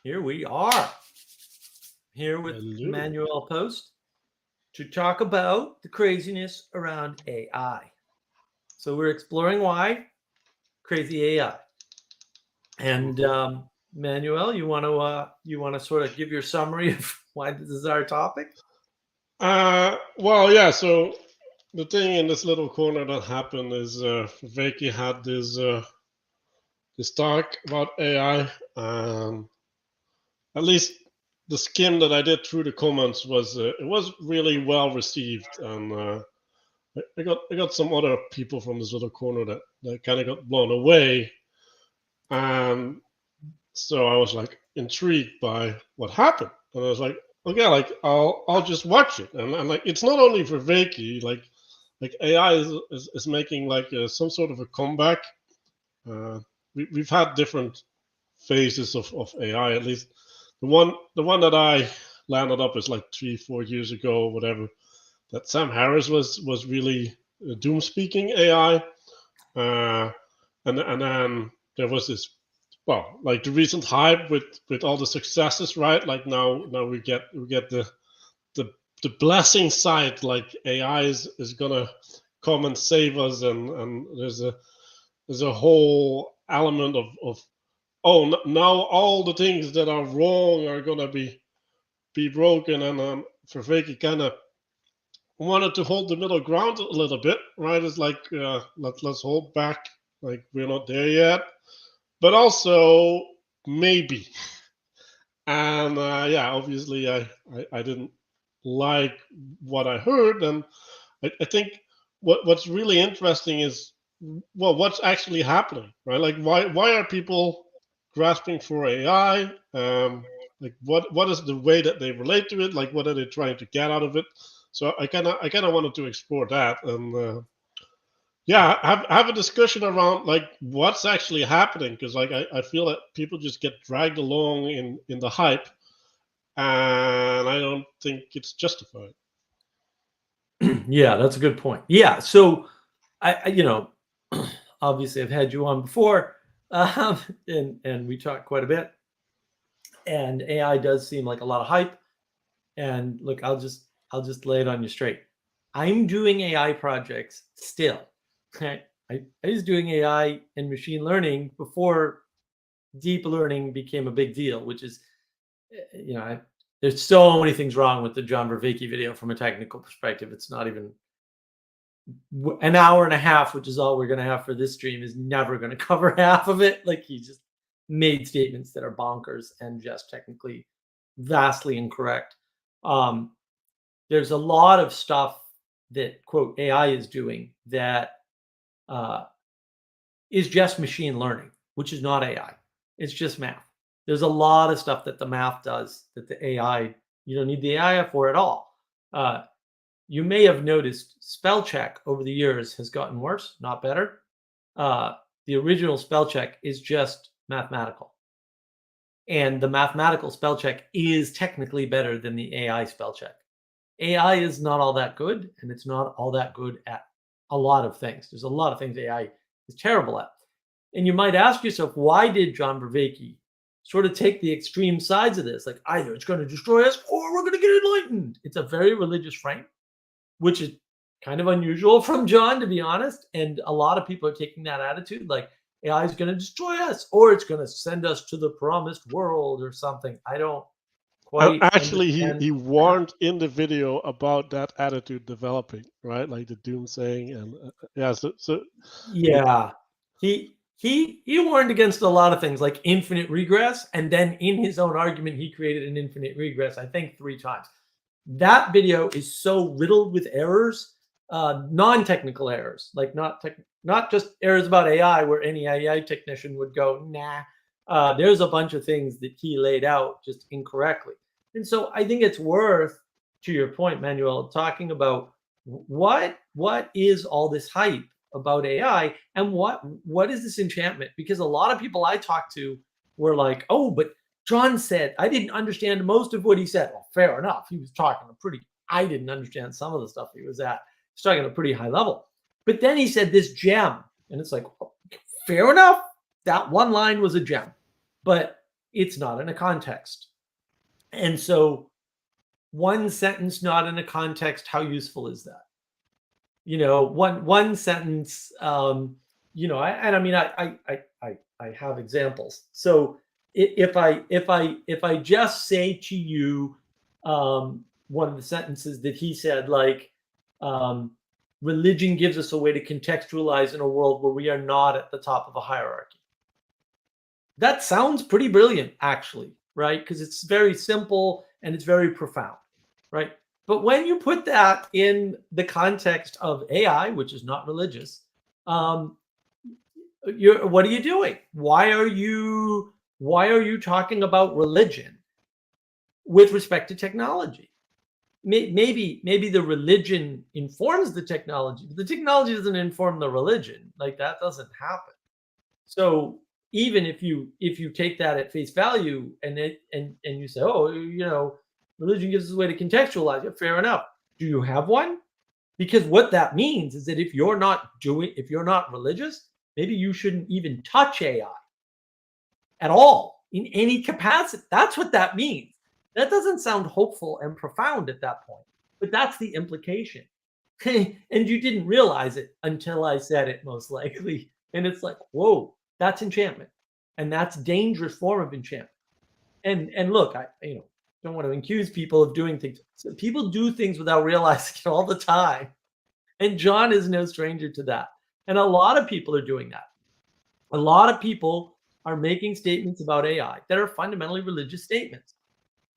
Here we are, here with Hello. Emmanuel Post to talk about the craziness around AI. So we're exploring why crazy AI. And Manuel, you want to sort of give your summary of why this is our topic? Well, yeah. So the thing in this little corner that happened is Veki had this talk about AI. At least the skim that I did through the comments was it was really well received, and I got some other people from this little corner that kind of got blown away, and so I was like intrigued by what happened, and I was like, okay, like I'll just watch it, and like it's not only for Veki, like AI is making like some sort of a comeback. We've had different phases of AI. At least the one that I landed up is like 3-4 years ago, or whatever. That Sam Harris was really doom speaking AI, and then there was this, well, like the recent hype with all the successes, right? Like now we get the the blessing side, like AI is gonna come and save us, and there's a whole element of oh, now all the things that are wrong are gonna be broken, and Vervaeke kind of wanted to hold the middle ground a little bit, right? It's like let's hold back, like we're not there yet, but also maybe. And yeah, obviously I didn't like what I heard, and I think what's really interesting is, well, what's actually happening, right? Like why are people grasping for AI? Like what is the way that they relate to it? Like what are they trying to get out of it? So I kind of wanted to explore that, and yeah, have a discussion around like what's actually happening, because like I feel that people just get dragged along in the hype, and I don't think it's justified. Yeah, that's a good point. Yeah, so I obviously I've had you on before, um, and we talked quite a bit. And AI does seem like a lot of hype. And look, I'll just lay it on you straight. I'm doing AI projects still. Okay, I was doing AI and machine learning before deep learning became a big deal, which is, there's so many things wrong with the John Vervaeke video from a technical perspective. It's not even an hour and a half, which is all we're going to have for this stream, is never going to cover half of it. Like, he just made statements that are bonkers and just technically vastly incorrect. There's a lot of stuff that quote AI is doing that uh, is just machine learning, which is not AI. It's just math. There's a lot of stuff that the math does that the AI, you don't need the AI for at all. You may have noticed spell check over the years has gotten worse, not better. The original spell check is just mathematical. And the mathematical spell check is technically better than the AI spell check. AI is not all that good, and it's not all that good at a lot of things. There's a lot of things AI is terrible at. And you might ask yourself, why did John Vervaeke sort of take the extreme sides of this? Like, either it's going to destroy us or we're going to get enlightened. It's a very religious frame, which is kind of unusual from John, to be honest. And a lot of people are taking that attitude, like AI is going to destroy us or it's going to send us to the promised world or something. I don't quite Actually, understand. he warned in the video about that attitude developing, right? Like the doomsaying, and yeah. So Yeah, he warned against a lot of things like infinite regress, and then in his own argument, he created an infinite regress, I think 3 times. That video is so riddled with errors, non-technical errors, like not just errors about AI, where any AI technician would go, nah. There's a bunch of things that he laid out just incorrectly, and so I think it's worth, to your point, Manuel, talking about what is all this hype about AI, and what is this enchantment? Because a lot of people I talked to were like, "Oh, but John said I didn't understand most of what he said." Well, fair enough. He was talking a pretty. I didn't understand some of the stuff he was at. He's talking at a pretty high level. But then he said this gem, and it's like, oh, fair enough. That one line was a gem, but it's not in a context. And so one sentence not in a context, how useful is that? One sentence, I have examples. So if I just say to you one of the sentences that he said, like, religion gives us a way to contextualize in a world where we are not at the top of a hierarchy. That sounds pretty brilliant, actually, right? Because it's very simple and it's very profound, right? But when you put that in the context of AI, which is not religious, what are you doing? Why are you talking about religion with respect to technology? Maybe the religion informs the technology, but the technology doesn't inform the religion. Like, that doesn't happen. So even if you take that at face value and you say, oh, religion gives us a way to contextualize it, fair enough. Do you have one? Because what that means is that if you're not religious, maybe you shouldn't even touch AI at all in any capacity. That's what that means. That doesn't sound hopeful and profound at that point, but that's the implication. And you didn't realize it until I said it, most likely. And it's like, whoa, that's enchantment. And that's a dangerous form of enchantment. And look, I don't want to accuse people of doing things. So people do things without realizing it all the time. And John is no stranger to that. And a lot of people are doing that. A lot of people are making statements about AI that are fundamentally religious statements.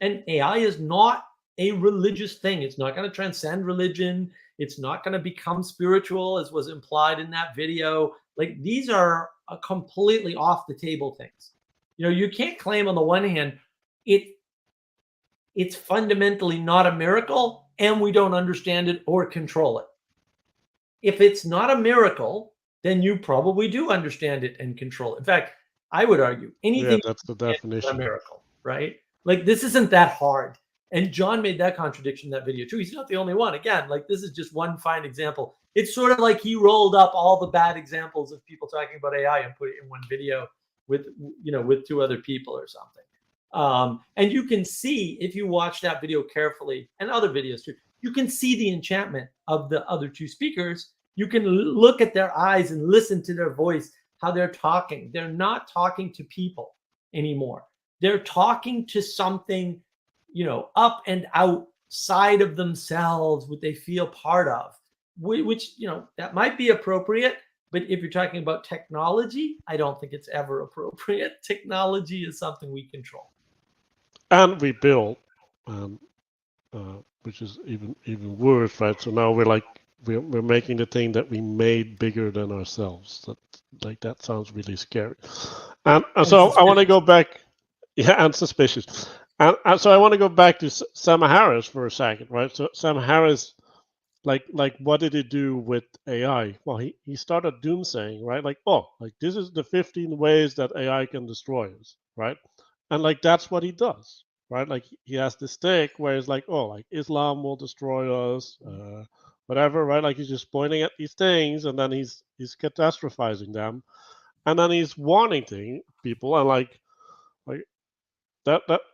And AI is not a religious thing. It's not going to transcend religion. It's not going to become spiritual, as was implied in that video. Like, these are completely off the table things. You can't claim on the one hand it's fundamentally not a miracle and we don't understand it or control it. If it's not a miracle, then you probably do understand it and control it. In fact, I would argue anything that's the is definition. a miracle, right? Like, this isn't that hard. And John made that contradiction in that video too. He's not the only one. Again, like, this is just one fine example. It's sort of like he rolled up all the bad examples of people talking about AI and put it in one video with two other people or something. And you can see, if you watch that video carefully, and other videos too, you can see the enchantment of the other two speakers. You can look at their eyes and listen to their voice, how they're talking. They're not talking to people anymore. They're talking to something, up and outside of themselves, what they feel part of, which, that might be appropriate. But if you're talking about technology, I don't think it's ever appropriate. Technology is something we control. And we build, which is even worse, right? So now we're making the thing that we made bigger than ourselves. That sounds really scary. And so I want to go back. Yeah, and suspicious. And so I want to go back to Sam Harris for a second, right? So Sam Harris, like what did he do with AI? Well, he started doomsaying, right? Like, this is the 15 ways that AI can destroy us, right? And that's what he does, right? Like, he has this stick where it's like, Islam will destroy us, whatever, right? Like, he's just pointing at these things and then he's catastrophizing them, and then he's warning people, and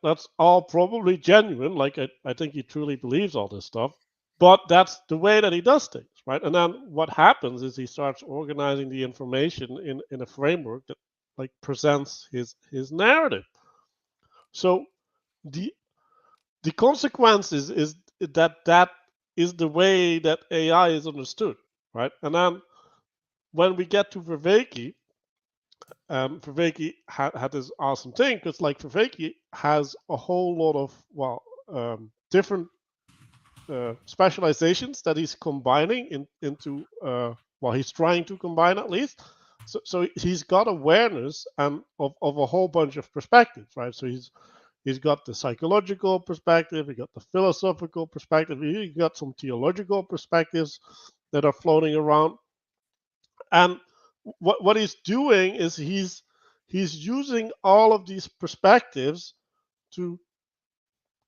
that's all probably genuine. Like, I think he truly believes all this stuff, but that's the way that he does things, right? And then what happens is he starts organizing the information in a framework that presents his narrative. So the consequence is that is the way that AI is understood, right? And then when we get to Vervaeke, had this awesome thing, because Vervaeke has a whole lot of different specializations that he's combining into he's trying to combine, at least. So he's got awareness of a whole bunch of perspectives, right? So he's got the psychological perspective, he got the philosophical perspective, he got some theological perspectives that are floating around. And what he's doing is he's using all of these perspectives to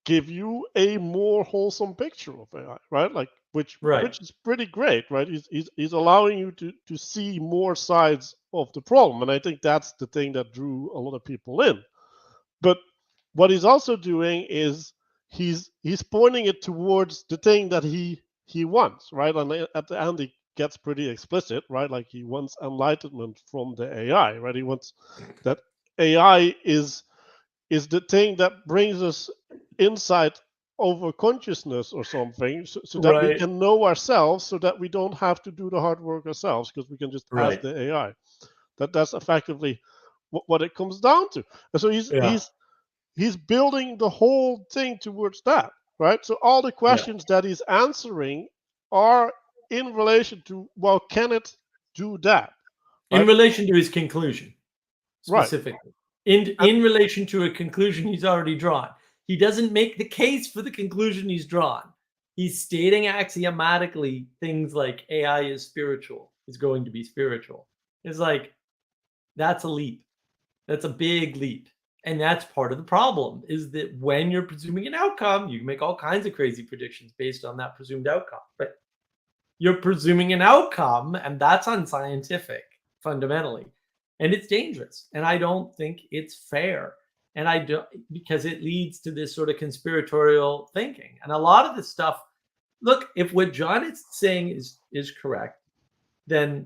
give you a more wholesome picture of AI, right? Which is pretty great, right? He's allowing you to see more sides of the problem, and I think that's the thing that drew a lot of people in. But what he's also doing is he's pointing it towards the thing that he wants, right? And at the end, he gets pretty explicit, right? Like he wants enlightenment from the AI, right? He wants that AI is the thing that brings us insight over consciousness or something, so that we Right. can know ourselves, so that we don't have to do the hard work ourselves, because we can just ask Right. the AI. That's effectively what it comes down to. And so Yeah. he's building the whole thing towards that, right? So all the Yeah. questions that he's answering are in relation to, well, can it do that, In right? relation to his conclusion, Right. specifically. In And in relation to a conclusion he's already drawn. He doesn't make the case for the conclusion he's drawn. He's stating axiomatically things like AI is spiritual, is going to be spiritual. It's like, that's a leap. That's a big leap. And that's part of the problem, is that when you're presuming an outcome, you can make all kinds of crazy predictions based on that presumed outcome. But you're presuming an outcome, and that's unscientific fundamentally. And it's dangerous. And I don't think it's fair. And I don't, because it leads to this sort of conspiratorial thinking. And a lot of this stuff, look, if what John is saying is correct, then,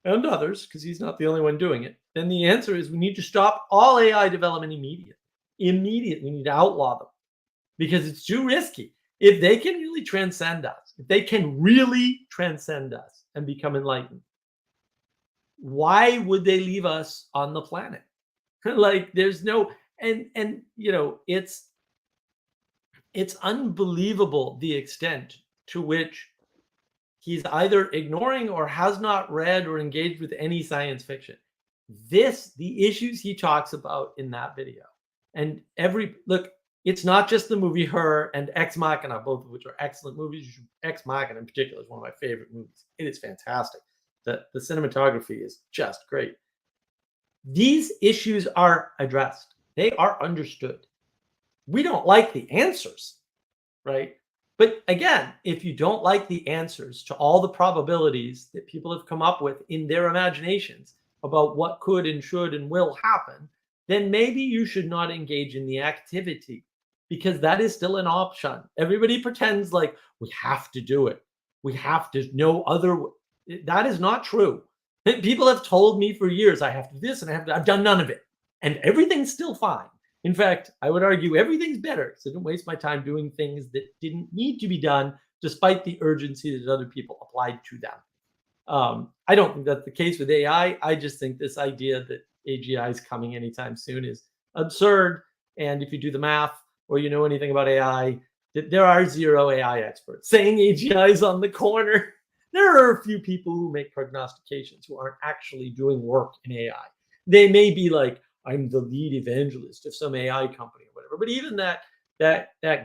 and others, because he's not the only one doing it, then the answer is we need to stop all AI development immediately. Immediately, we need to outlaw them because it's too risky. If they can really transcend us, if they can really transcend us and become enlightened, why would they leave us on the planet? Like, there's no, and you know, it's unbelievable the extent to which he's either ignoring or has not read or engaged with any science fiction. The issues he talks about in that video, and look, it's not just the movie Her and Ex Machina, both of which are excellent movies. Ex Machina in particular is one of my favorite movies. It is fantastic. The cinematography is just great. These issues are addressed. They are understood. We don't like the answers, right? But again, if you don't like the answers to all the probabilities that people have come up with in their imaginations about what could and should and will happen, then maybe you should not engage in the activity, because that is still an option. Everybody pretends like we have to do it. We have to, no other. That is not true. People have told me for years I have to do this and I've done none of it. And everything's still fine. In fact, I would argue everything's better, so I didn't waste my time doing things that didn't need to be done, despite the urgency that other people applied to them. I don't think that's the case with AI. I just think this idea that AGI is coming anytime soon is absurd. And if you do the math or you know anything about AI, that there are zero AI experts saying AGI is on the corner. There are a few people who make prognostications who aren't actually doing work in AI. They may be like, I'm the lead evangelist of some AI company or whatever. But even that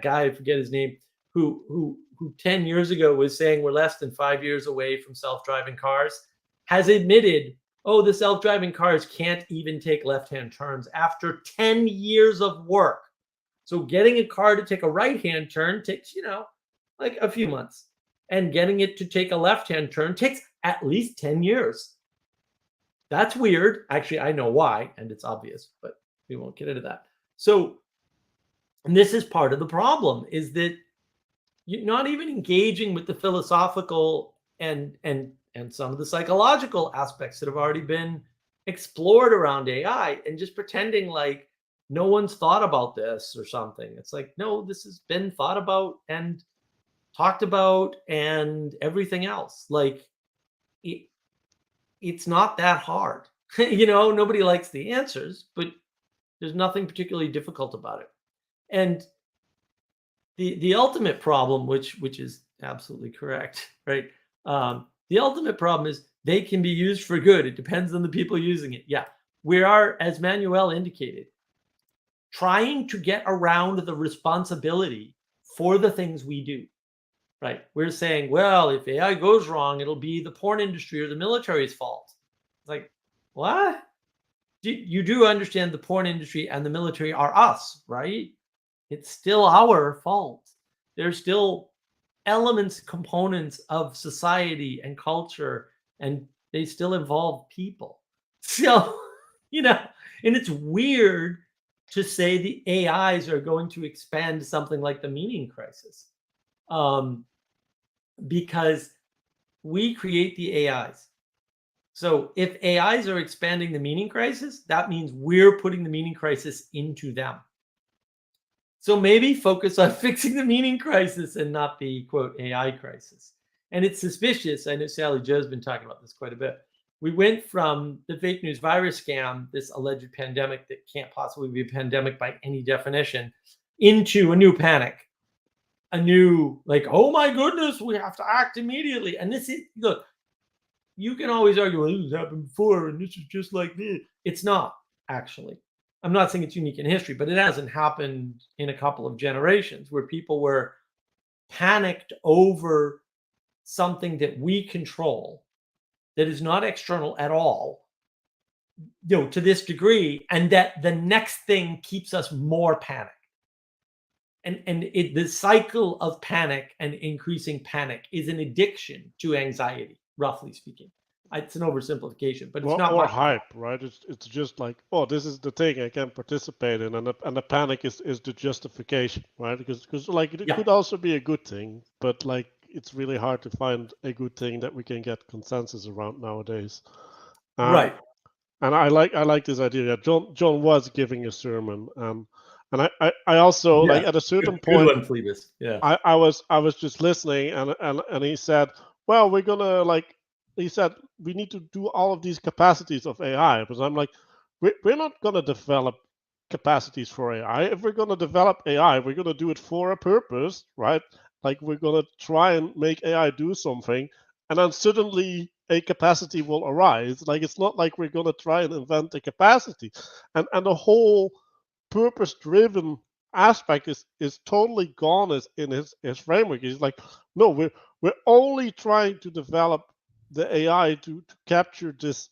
guy, I forget his name, who 10 years ago was saying we're less than 5 years away from self-driving cars, has admitted, oh, the self-driving cars can't even take left-hand turns after 10 years of work. So getting a car to take a right-hand turn takes, like a few months. And getting it to take a left-hand turn takes at least 10 years. That's weird. Actually, I know why, and it's obvious, but we won't get into that. So, and this is part of the problem, is that you're not even engaging with the philosophical and some of the psychological aspects that have already been explored around AI, and just pretending like no one's thought about this or something. It's like, no, this has been thought about and talked about and everything else. Like, it's not that hard. Nobody likes the answers, but there's nothing particularly difficult about it. And the ultimate problem, which is absolutely correct, right? The ultimate problem is they can be used for good. It depends on the people using it. Yeah, we are, as Manuel indicated, trying to get around the responsibility for the things we do. Right? We're saying, well, if AI goes wrong, it'll be the porn industry or the military's fault. It's like, what? You do understand the porn industry and the military are us, right? It's still our fault. There's still elements, components of society and culture, and they still involve people. So, and it's weird to say the AIs are going to expand something like the meaning crisis, because we create the AIs. So if AIs are expanding the meaning crisis, that means we're putting the meaning crisis into them. So maybe focus on fixing the meaning crisis and not the quote AI crisis. And it's suspicious. I know Sally Joe's been talking about this quite a bit. We went from the fake news virus scam, this alleged pandemic that can't possibly be a pandemic by any definition, into a new panic, a new, like, oh my goodness, we have to act immediately. And this is, look, you can always argue, well, this has happened before and this is just like this. It's not, actually. I'm not saying it's unique in history, but it hasn't happened in a couple of generations where people were panicked over something that we control that is not external at all, to this degree, and that the next thing keeps us more panicked. And the cycle of panic and increasing panic is an addiction to anxiety, roughly speaking. It's an oversimplification, but it's not or my hype, right? It's just like, oh, this is the thing I can participate in, and the panic is the justification, right? Because like it Yeah. could also be a good thing, but like it's really hard to find a good thing that we can get consensus around nowadays. Right. And I like this idea. John was giving a sermon, and I also like Yeah. at a certain Good point one, Phlebas. Yeah. I was just listening, and he said, well, we're gonna like, he said we need to do all of these capacities of AI, because I'm like, we're not gonna develop capacities for AI. If we're gonna develop AI, we're gonna do it for a purpose, right? Like we're gonna try and make AI do something, and then suddenly a capacity will arise. Like it's not like we're gonna try and invent a capacity, and the whole purpose-driven aspect is totally gone in his framework. He's like, no, we're only trying to develop the AI to capture this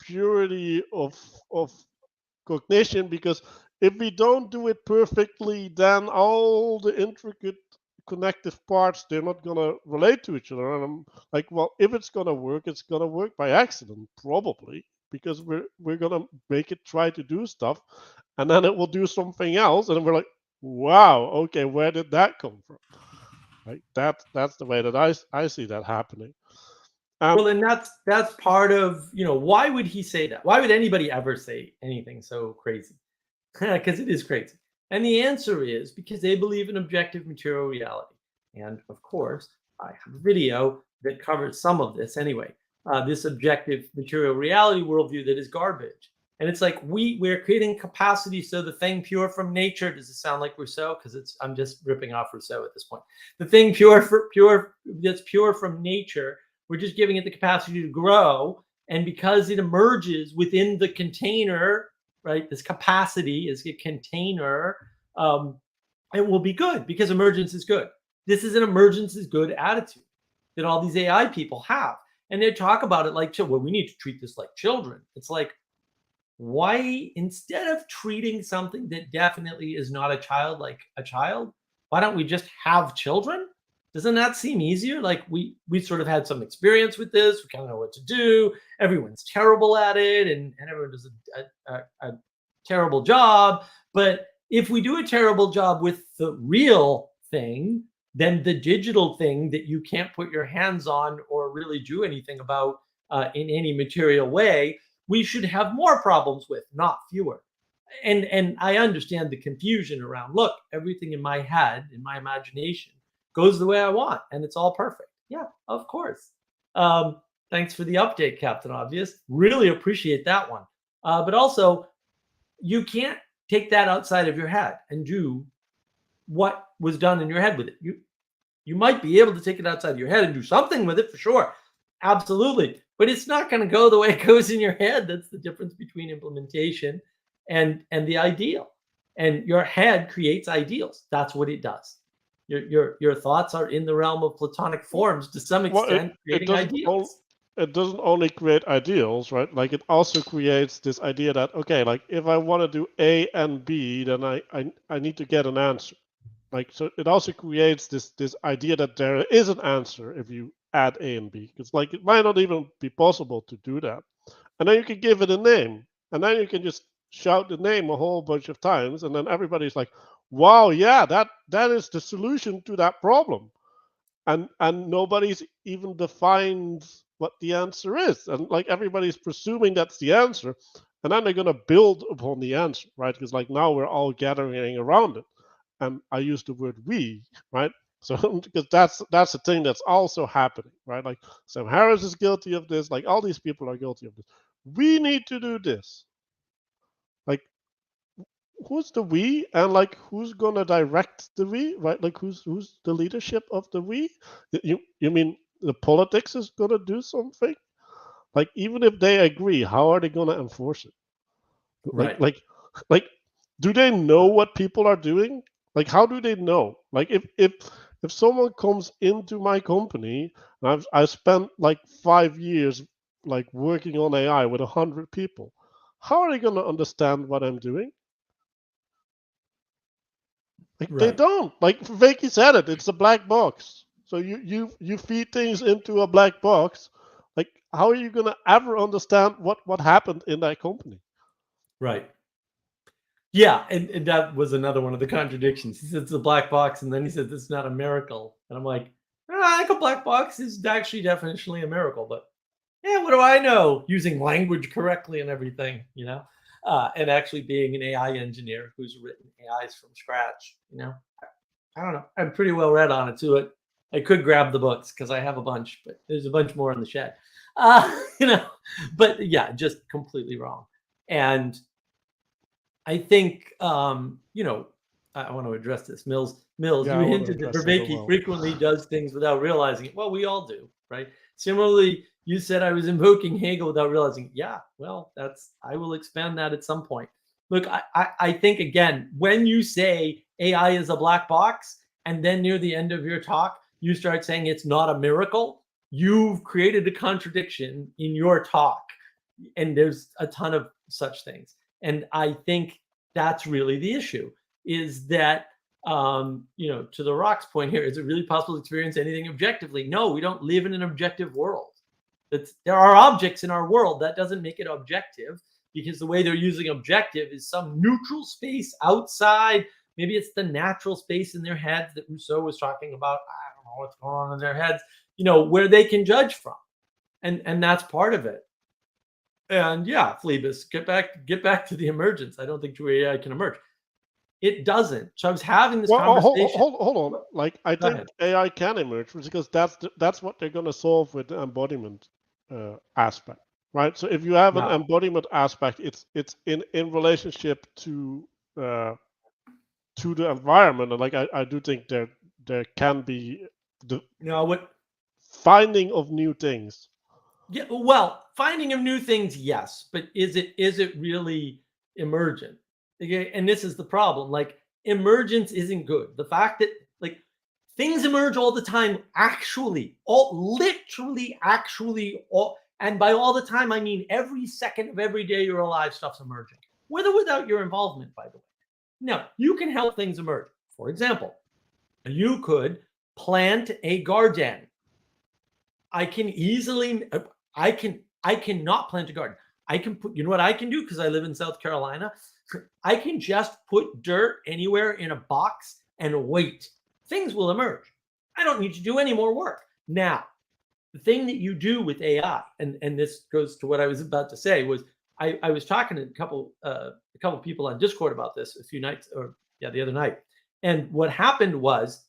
purity of cognition, because if we don't do it perfectly, then all the intricate connective parts, they're not gonna relate to each other. And I'm like, well, if it's gonna work by accident, probably, because we're gonna make it try to do stuff, and then it will do something else, and we're like, wow, okay, where did that come from? Like that's the way that I see that happening. Well, and that's part of, why would he say that? Why would anybody ever say anything so crazy? Because it is crazy. And the answer is because they believe in objective material reality. And of course, I have a video that covers some of this anyway. This objective material reality worldview that is garbage. And it's like we're creating capacity, so the thing pure from nature. Does it sound like Rousseau? Because I'm just ripping off Rousseau at this point. The thing that's pure from nature, we're just giving it the capacity to grow. And because it emerges within the container, right? This capacity is a container. It will be good because emergence is good. This is an emergence is good attitude that all these AI people have. And they talk about it like, well, we need to treat this like children. It's like, why, instead of treating something that definitely is not a child like a child, why don't we just have children? Doesn't that seem easier? Like we sort of had some experience with this. We kind of know what to do. Everyone's terrible at it, and everyone does a terrible job. But if we do a terrible job with the real thing, then the digital thing that you can't put your hands on or really do anything about in any material way, we should have more problems with, not fewer. And I understand the confusion around, look, everything in my head, in my imagination, goes the way I want, and it's all perfect. Yeah, of course. Thanks for the update, Captain Obvious. Really appreciate that one. But also, you can't take that outside of your head and do what was done in your head with it. You might be able to take it outside of your head and do something with it for sure. Absolutely. But it's not going to go the way it goes in your head. That's the difference between implementation and the ideal. And your head creates ideals. That's what it does. Your thoughts are in the realm of Platonic forms to some extent, creating ideals. It doesn't only create ideals, right? Like it also creates this idea that, okay, like if I want to do A and B, then I need to get an answer. Like, so it also creates this idea that there is an answer if you add A and B. Because it might not even be possible to do that. And then you can give it a name. And then you can just shout the name a whole bunch of times, and then everybody's like, "Wow, yeah, that is the solution to that problem," and nobody's even defined what the answer is, and like everybody's presuming that's the answer, and then they're gonna build upon the answer, right? Because like now we're all gathering around it, and I use the word we, right? So because that's the thing that's also happening, right? Like Sam Harris is guilty of this, like all these people are guilty of this. We need to do this. Like who's the we, and like who's gonna direct the we, right? Like who's the leadership of the we? You mean the politics is gonna do something? Like even if they agree, how are they gonna enforce it? Like Right. like like do they know what people are doing? Like how do they know? Like if someone comes into my company, and I spent like 5 years like working on AI with 100 people, how are they gonna understand what I'm doing? Like they Right. don't. Like Vicky said it, it's a black box. So you feed things into a black box. Like how are you gonna ever understand what happened in that company? Right. Yeah, and that was another one of the contradictions. He said it's a black box, and then he said it's not a miracle. And I'm like, I think a black box is actually definitionally a miracle, but yeah, what do I know? Using language correctly and everything, and actually being an AI engineer who's written AIs from scratch, I don't know. I'm pretty well read on it too. I could grab the books because I have a bunch, but there's a bunch more in the shed. You know, but yeah, just completely wrong. And I think I want to address this. Mills, Yeah, you I want to hinted that address this as Vervaeke well. frequently does things without realizing it. Well, we all do, right? Similarly, you said I was invoking Hegel without realizing it. Yeah, well, I will expand that at some point. Look, I think again, when you say AI is a black box, and then near the end of your talk, you start saying it's not a miracle, you've created a contradiction in your talk. And there's a ton of such things. And I think that's really the issue is that, to the Rock's point here, is it really possible to experience anything objectively? No, we don't live in an objective world. There are objects in our world. That doesn't make it objective because the way they're using objective is some neutral space outside. Maybe it's the natural space in their heads that Rousseau was talking about. I don't know what's going on in their heads, where they can judge from. And that's part of it. And yeah, Phlebas, get back to the emergence. I don't think true AI can emerge. It doesn't. So I was having this Well, conversation. hold on. Like I Go think ahead. AI can emerge because that's what they're gonna solve with the embodiment aspect, right? So if you have an No, embodiment aspect, it's in relationship uh, to the environment, and like I do think there can be the what? finding of new things. Yeah, well, finding of new things, yes, but is it really emergent? Okay, and this is the problem. Like emergence isn't good. The fact that like things emerge all the time, actually, all literally, actually, all, and by all the time I mean every second of every day you're alive, stuff's emerging, with or without your involvement, by the way. Now, you can help things emerge. For example, you could plant a garden. I can easily I cannot plant a garden. I can put, you know what I can do because I live in South Carolina? I can just put dirt anywhere in a box and wait. Things will emerge. I don't need to do any more work. Now, the thing that you do with AI, and this goes to what I was about to say, was I was talking to a couple people on Discord about this a few nights, or yeah, the other night. And what happened was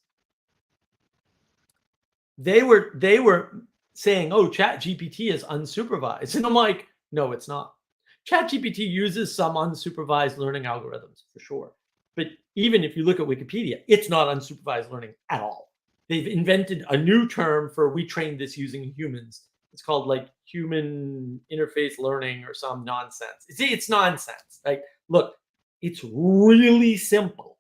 they were saying, "Oh, Chat GPT is unsupervised," and I'm like, "No, it's not. Chat GPT uses some unsupervised learning algorithms for sure, but even if you look at Wikipedia, it's not unsupervised learning at all. They've invented a new term for we trained this using humans. It's called like human interface learning or some nonsense. It's nonsense. Like, look, it's really simple.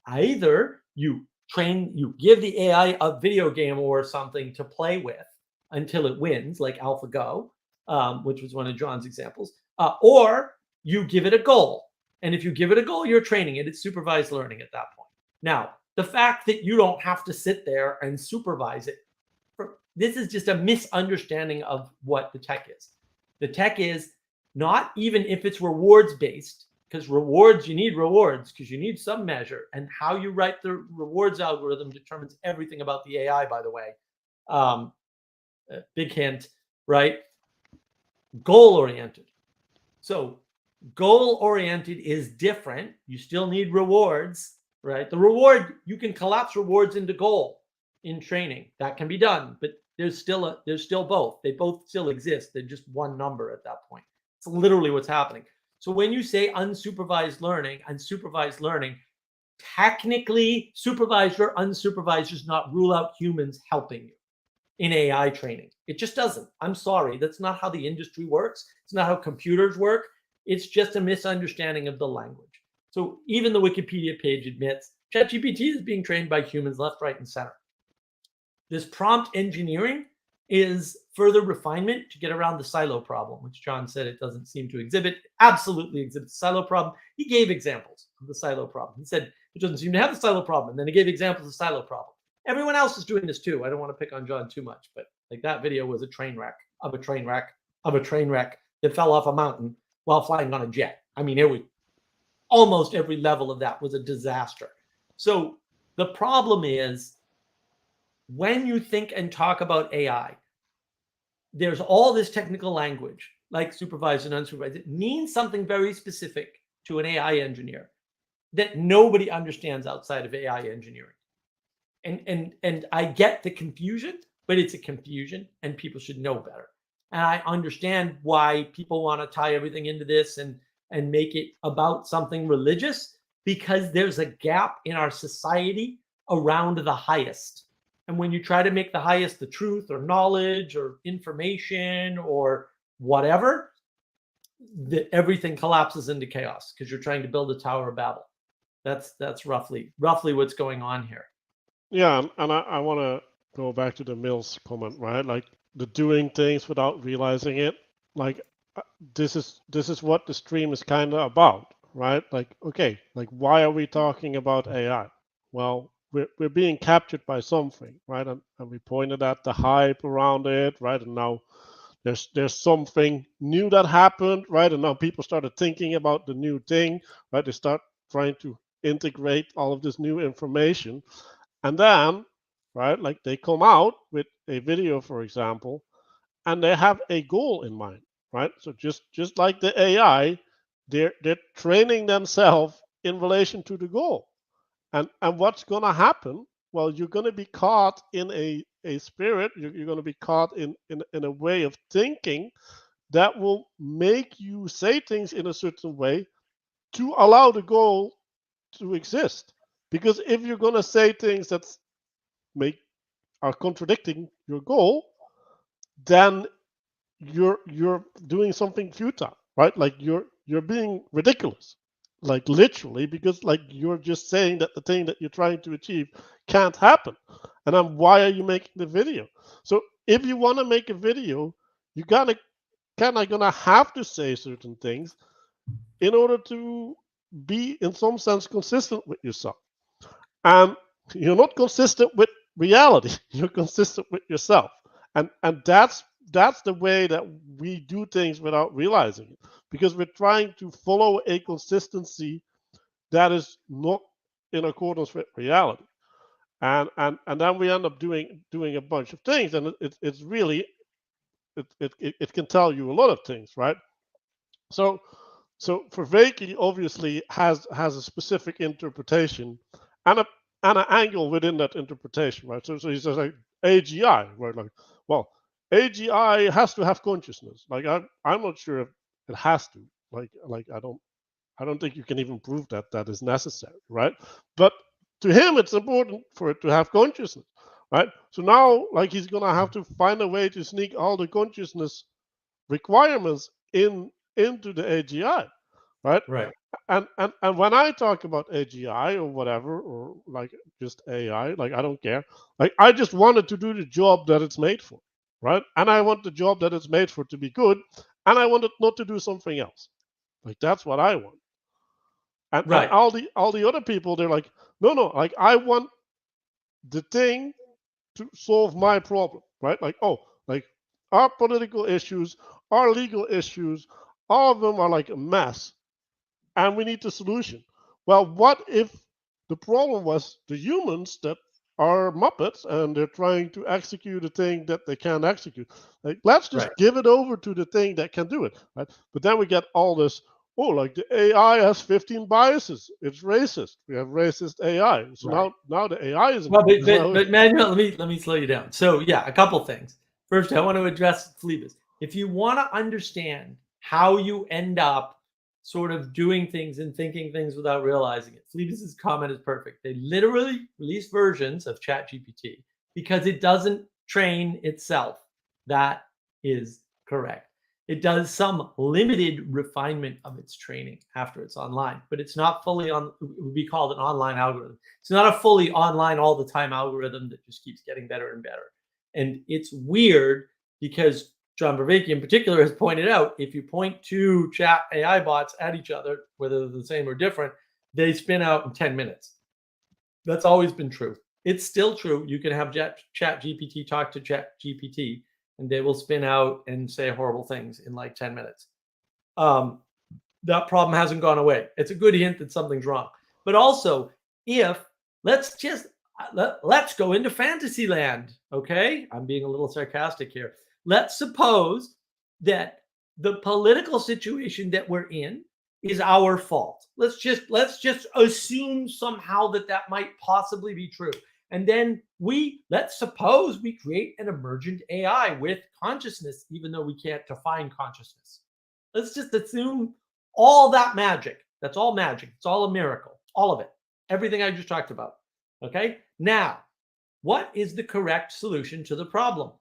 Either you give the AI a video game or something to play with until it wins, like AlphaGo, which was one of John's examples, or you give it a goal. And if you give it a goal, you're training it. It's supervised learning at that point. Now, the fact that you don't have to sit there and supervise it, this is just a misunderstanding of what the tech is. The tech is not, even if it's rewards based, because rewards, you need rewards because you need some measure, and how you write the rewards algorithm determines everything about the AI, by the way. Big hint, right? Goal oriented. So goal oriented is different. You still need rewards, right? The reward, you can collapse rewards into goal in training. That can be done, but there's still both. They both still exist. They're just one number at that point. It's literally what's happening. So when you say unsupervised learning, technically supervised or unsupervised does not rule out humans helping you in AI training. It just doesn't. I'm sorry. That's not how the industry works. It's not how computers work. It's just a misunderstanding of the language. So even the Wikipedia page admits ChatGPT is being trained by humans left, right, and center. This prompt engineering is further refinement to get around the silo problem, which John said it doesn't seem to exhibit. Absolutely exhibits the silo problem. He gave examples of the silo problem. He said it doesn't seem to have the silo problem. And then he gave examples of the silo problem. Everyone else is doing this too. I don't want to pick on John too much, but like that video was a train wreck of a train wreck of a train wreck that fell off a mountain while flying on a jet. I mean, it was almost every level of that was a disaster. So the problem is when you think and talk about AI, there's all this technical language like supervised and unsupervised. It means something very specific to an AI engineer that nobody understands outside of AI engineering. And I get the confusion, but it's a confusion and people should know better. And I understand why people want to tie everything into this and make it about something religious, because there's a gap in our society around the highest. And when you try to make the highest the truth or knowledge or information or whatever, everything collapses into chaos because you're trying to build a Tower of Babel. That's roughly what's going on here. Yeah, and I want to go back to the Mills comment, right? Like the doing things without realizing it. Like this is what the stream is kind of about, right? Like, okay, like why are we talking about AI? Well, we're being captured by something, right? And we pointed at the hype around it, right? And now there's something new that happened, right? And now people started thinking about the new thing, right? They start trying to integrate all of this new information. And then, right, like they come out with a video, for example, and they have a goal in mind, right? So just like the AI, they're training themselves in relation to the goal. And what's going to happen? Well, you're going to be caught in a spirit. You're going to be caught in a way of thinking that will make you say things in a certain way to allow the goal to exist. Because if you're going to say things that are contradicting your goal, then you're doing something futile, right? Like you're being ridiculous, like literally, because like you're just saying that the thing that you're trying to achieve can't happen. And then why are you making the video? So if you want to make a video, you kind of gonna have to say certain things in order to be in some sense consistent with yourself. And you're not consistent with reality. You're consistent with yourself. And that's the way that we do things without realizing it, because we're trying to follow a consistency that is not in accordance with reality. And then we end up doing a bunch of things, and it's really it can tell you a lot of things, right? So Vervaeke obviously has a specific interpretation and an angle within that interpretation, right? So he says like AGI, right? Like, well, AGI has to have consciousness. Like I'm not sure if it has to. Like I don't think you can even prove that is necessary, right? But to him, it's important for it to have consciousness, right? So now, like he's gonna have to find a way to sneak all the consciousness requirements into the AGI, right? Right. And when I talk about AGI or whatever, or like just AI, like I don't care. Like I just wanted to do the job that it's made for, right? And I want the job that it's made for to be good, and I want it not to do something else. Like that's what I want. And Right. all the other people, they're like, no, like I want the thing to solve my problem, right? Like, oh, like our political issues, our legal issues, all of them are like a mess. and we need the solution. Well, what if the problem was the humans that are Muppets and they're trying to execute a thing that they can't execute? Like, let's just Right. give it over to the thing that can do it, right? But then we get all this, oh, like the AI has 15 biases. It's racist. We have racist AI. So Right. now the AI is Well, now but Manuel, let me slow you down. So yeah, a couple things. First, I want to address Phlebas. If you want to understand how you end up sort of doing things and thinking things without realizing it, Phlebas's comment is perfect. They literally release versions of ChatGPT because it doesn't train itself. That is correct. It does some limited refinement of its training after it's online, but it's not fully on. It would be called an online algorithm. It's not a fully online all the time algorithm that just keeps getting better and better. And it's weird because John Vervaeke in particular has pointed out, if you point two chat AI bots at each other, whether they're the same or different, they spin out in 10 minutes. That's always been true. It's still true. You can have Chat GPT talk to Chat GPT and they will spin out and say horrible things in like 10 minutes. That problem hasn't gone away. It's a good hint that something's wrong. But also, if let's go into fantasy land, okay? I'm being a little sarcastic here. Let's suppose that the political situation that we're in is our fault. Let's just assume somehow that might possibly be true. And then let's suppose we create an emergent AI with consciousness, even though we can't define consciousness. Let's just assume all that magic. That's all magic. It's all a miracle. All of it. Everything I just talked about. Okay? Now, what is the correct solution to the problem?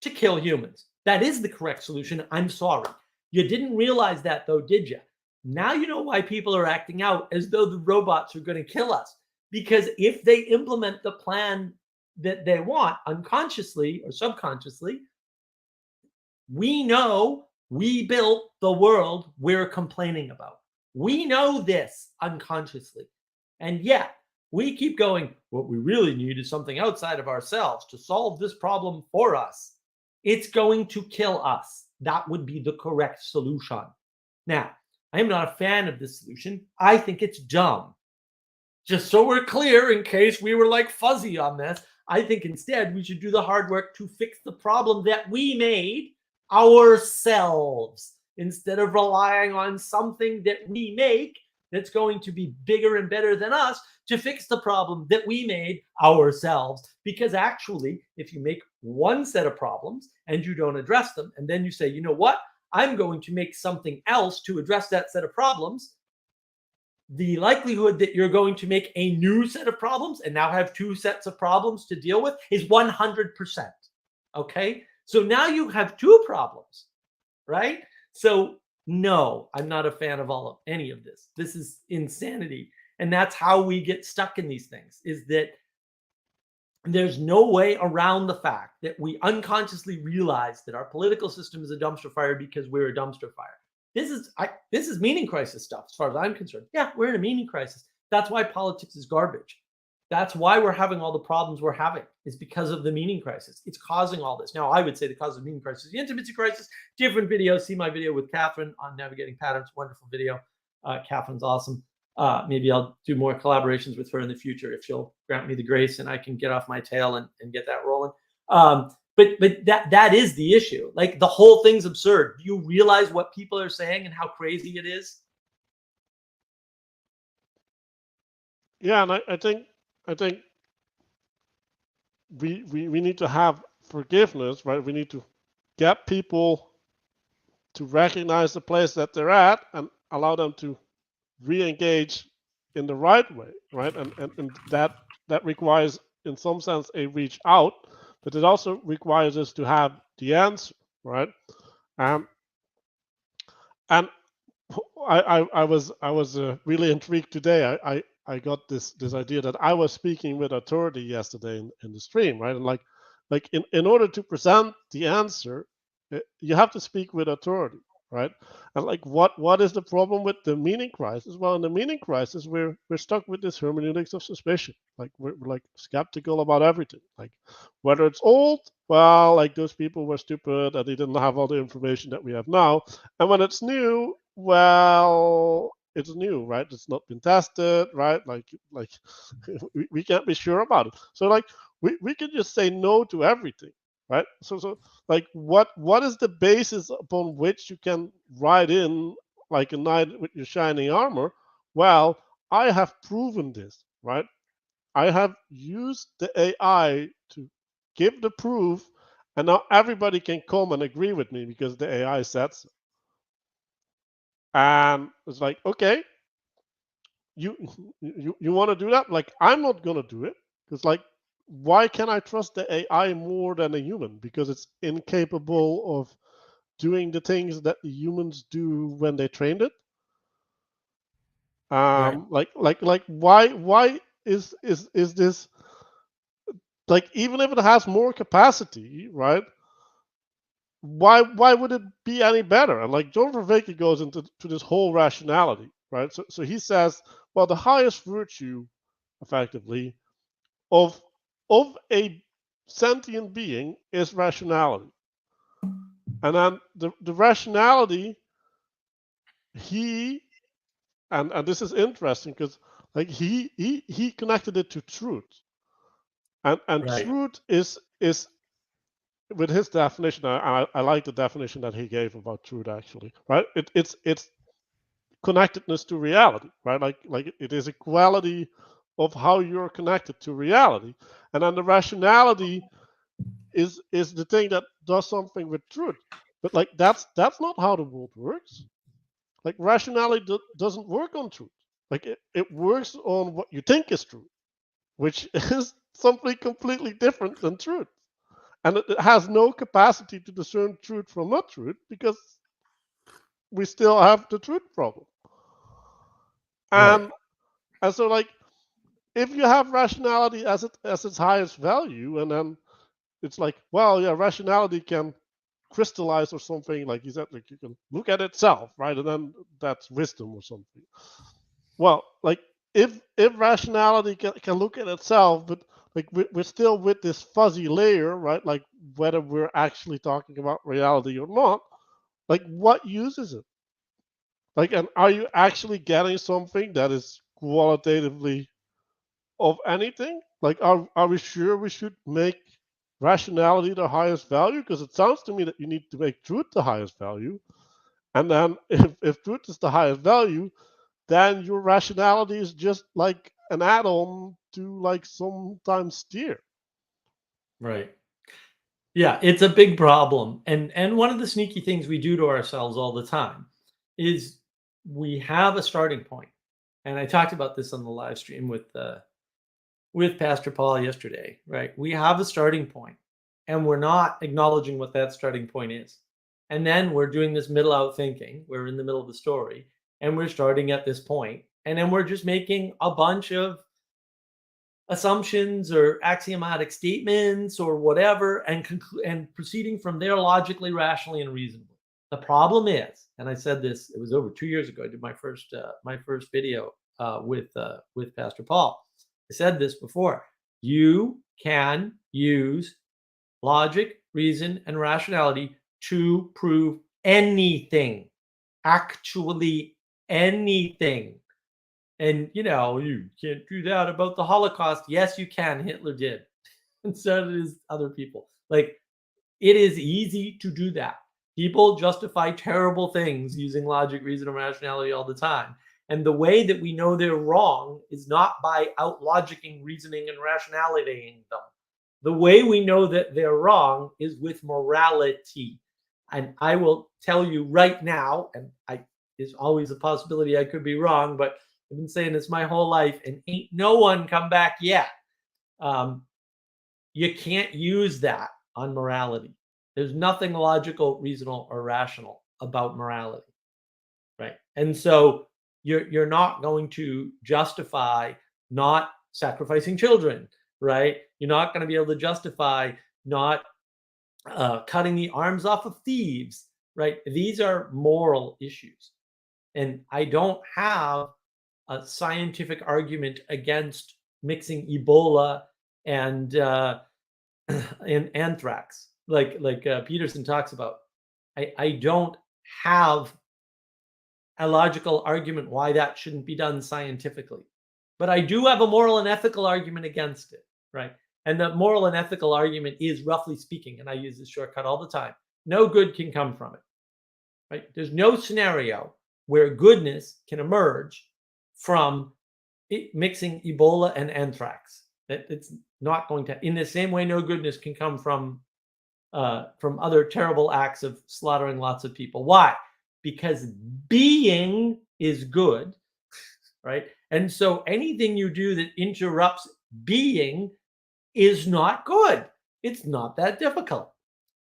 To kill humans. That is the correct solution. I'm sorry. You didn't realize that though, did you? Now you know why people are acting out as though the robots are going to kill us. Because if they implement the plan that they want unconsciously or subconsciously, we know we built the world we're complaining about. We know this unconsciously. And yet we keep going, what we really need is something outside of ourselves to solve this problem for us. It's going to kill us. That would be the correct solution. Now, I am not a fan of this solution. I think it's dumb. Just so we're clear, in case we were like fuzzy on this, I think instead we should do the hard work to fix the problem that we made ourselves instead of relying on something that we make that's going to be bigger and better than us to fix the problem that we made ourselves. Because actually, if you make one set of problems and you don't address them, and then you say, you know what, I'm going to make something else to address that set of problems, the likelihood that you're going to make a new set of problems and now have two sets of problems to deal with is 100%. Okay? So now you have two problems, right? So no, I'm not a fan of any of this. This is insanity. And that's how we get stuck in these things, is that there's no way around the fact that we unconsciously realize that our political system is a dumpster fire because we're a dumpster fire. This is meaning crisis stuff as far as I'm concerned. Yeah, we're in a meaning crisis. That's why politics is garbage. That's why we're having all the problems we're having. It's because of the meaning crisis. It's causing all this. Now, I would say the cause of the meaning crisis is the intimacy crisis. Different videos. See my video with Catherine on navigating patterns. Wonderful video. Catherine's awesome. Maybe I'll do more collaborations with her in the future if she'll grant me the grace and I can get off my tail and get that rolling. But that is the issue. Like, the whole thing's absurd. Do you realize what people are saying and how crazy it is? Yeah, and I think we need to have forgiveness, right? We need to get people to recognize the place that they're at and allow them to re-engage in the right way, right? And that requires, in some sense, a reach out, but it also requires us to have the answer, right? And I was really intrigued today. I got this idea that I was speaking with authority yesterday in the stream, right? And like in order to present the answer, you have to speak with authority, right? And like what is the problem with the meaning crisis? Well, in the meaning crisis, we're stuck with this hermeneutics of suspicion. Like we're like skeptical about everything. Like whether it's old, well, like those people were stupid and they didn't have all the information that we have now. And when it's new, well, it's new, right? It's not been tested, right? Like we can't be sure about it. So like we can just say no to everything, right? So like what is the basis upon which you can ride in like a knight with your shining armor? Well, I have proven this, right? I have used the AI to give the proof, and now everybody can come and agree with me because the AI said so. And it's like, okay, you you want to do that? Like, I'm not gonna do it because, like, why can I trust the AI more than a human? Because it's incapable of doing the things that the humans do when they trained it. Right. Like, why is this like even if it has more capacity, right? Why would it be any better? And like John Vervaeke goes into this whole rationality, right? So he says, well, the highest virtue, effectively, of a sentient being is rationality. And then the rationality he and this is interesting because like he connected it to truth. And Right. truth is with his definition, I like the definition that he gave about truth actually, right? It's connectedness to reality, right? Like it is a quality of how you're connected to reality, and then the rationality is the thing that does something with truth. But like that's not how the world works. Like rationality doesn't work on truth. Like it works on what you think is true, which is something completely different than truth. And it has no capacity to discern truth from not truth because we still have the truth problem. Right. And and so like if you have rationality as its highest value, and then it's like, well, yeah, rationality can crystallize or something, like you said, like you can look at itself, right? And then that's wisdom or something. Well, like if rationality can look at itself, but like we're still with this fuzzy layer, right? Like whether we're actually talking about reality or not, like what use is it? Like, and are you actually getting something that is qualitatively of anything? Like, are we sure we should make rationality the highest value? Because it sounds to me that you need to make truth the highest value. And then if truth is the highest value, then your rationality is just like an add-on to like sometimes steer. Right. Yeah, it's a big problem. And one of the sneaky things we do to ourselves all the time is we have a starting point. And I talked about this on the live stream with Pastor Paul yesterday, right? We have a starting point and we're not acknowledging what that starting point is. And then we're doing this middle out thinking. We're in the middle of the story and we're starting at this point, and then we're just making a bunch of assumptions or axiomatic statements or whatever, and and proceeding from there logically, rationally, and reasonably. The problem is, and I said this, it was over 2 years ago. I did my first video with Pastor Paul. I said this before. You can use logic, reason, and rationality to prove anything, actually anything. And you can't do that about the Holocaust. Yes, you can. Hitler did. And so did other people. Like, it is easy to do that. People justify terrible things using logic, reason, and rationality all the time. And the way that we know they're wrong is not by out logicking, reasoning, and rationalitying them. The way we know that they're wrong is with morality. And I will tell you right now, and there's always a possibility I could be wrong, but I've been saying this my whole life, and ain't no one come back yet. Um, you can't use that on morality. There's nothing logical, reasonable, or rational about morality, right? And so you're not going to justify not sacrificing children, right? You're not going to be able to justify not cutting the arms off of thieves, right? These are moral issues, and I don't have a scientific argument against mixing Ebola and and anthrax, like Peterson talks about. I don't have a logical argument why that shouldn't be done scientifically. But I do have a moral and ethical argument against it, right? And the moral and ethical argument is, roughly speaking, and I use this shortcut all the time, no good can come from it, right? There's no scenario where goodness can emerge from mixing Ebola and anthrax. It's not going to. In the same way, no goodness can come from other terrible acts of slaughtering lots of people. Why? Because being is good, right? And so anything you do that interrupts being is not good. It's not that difficult.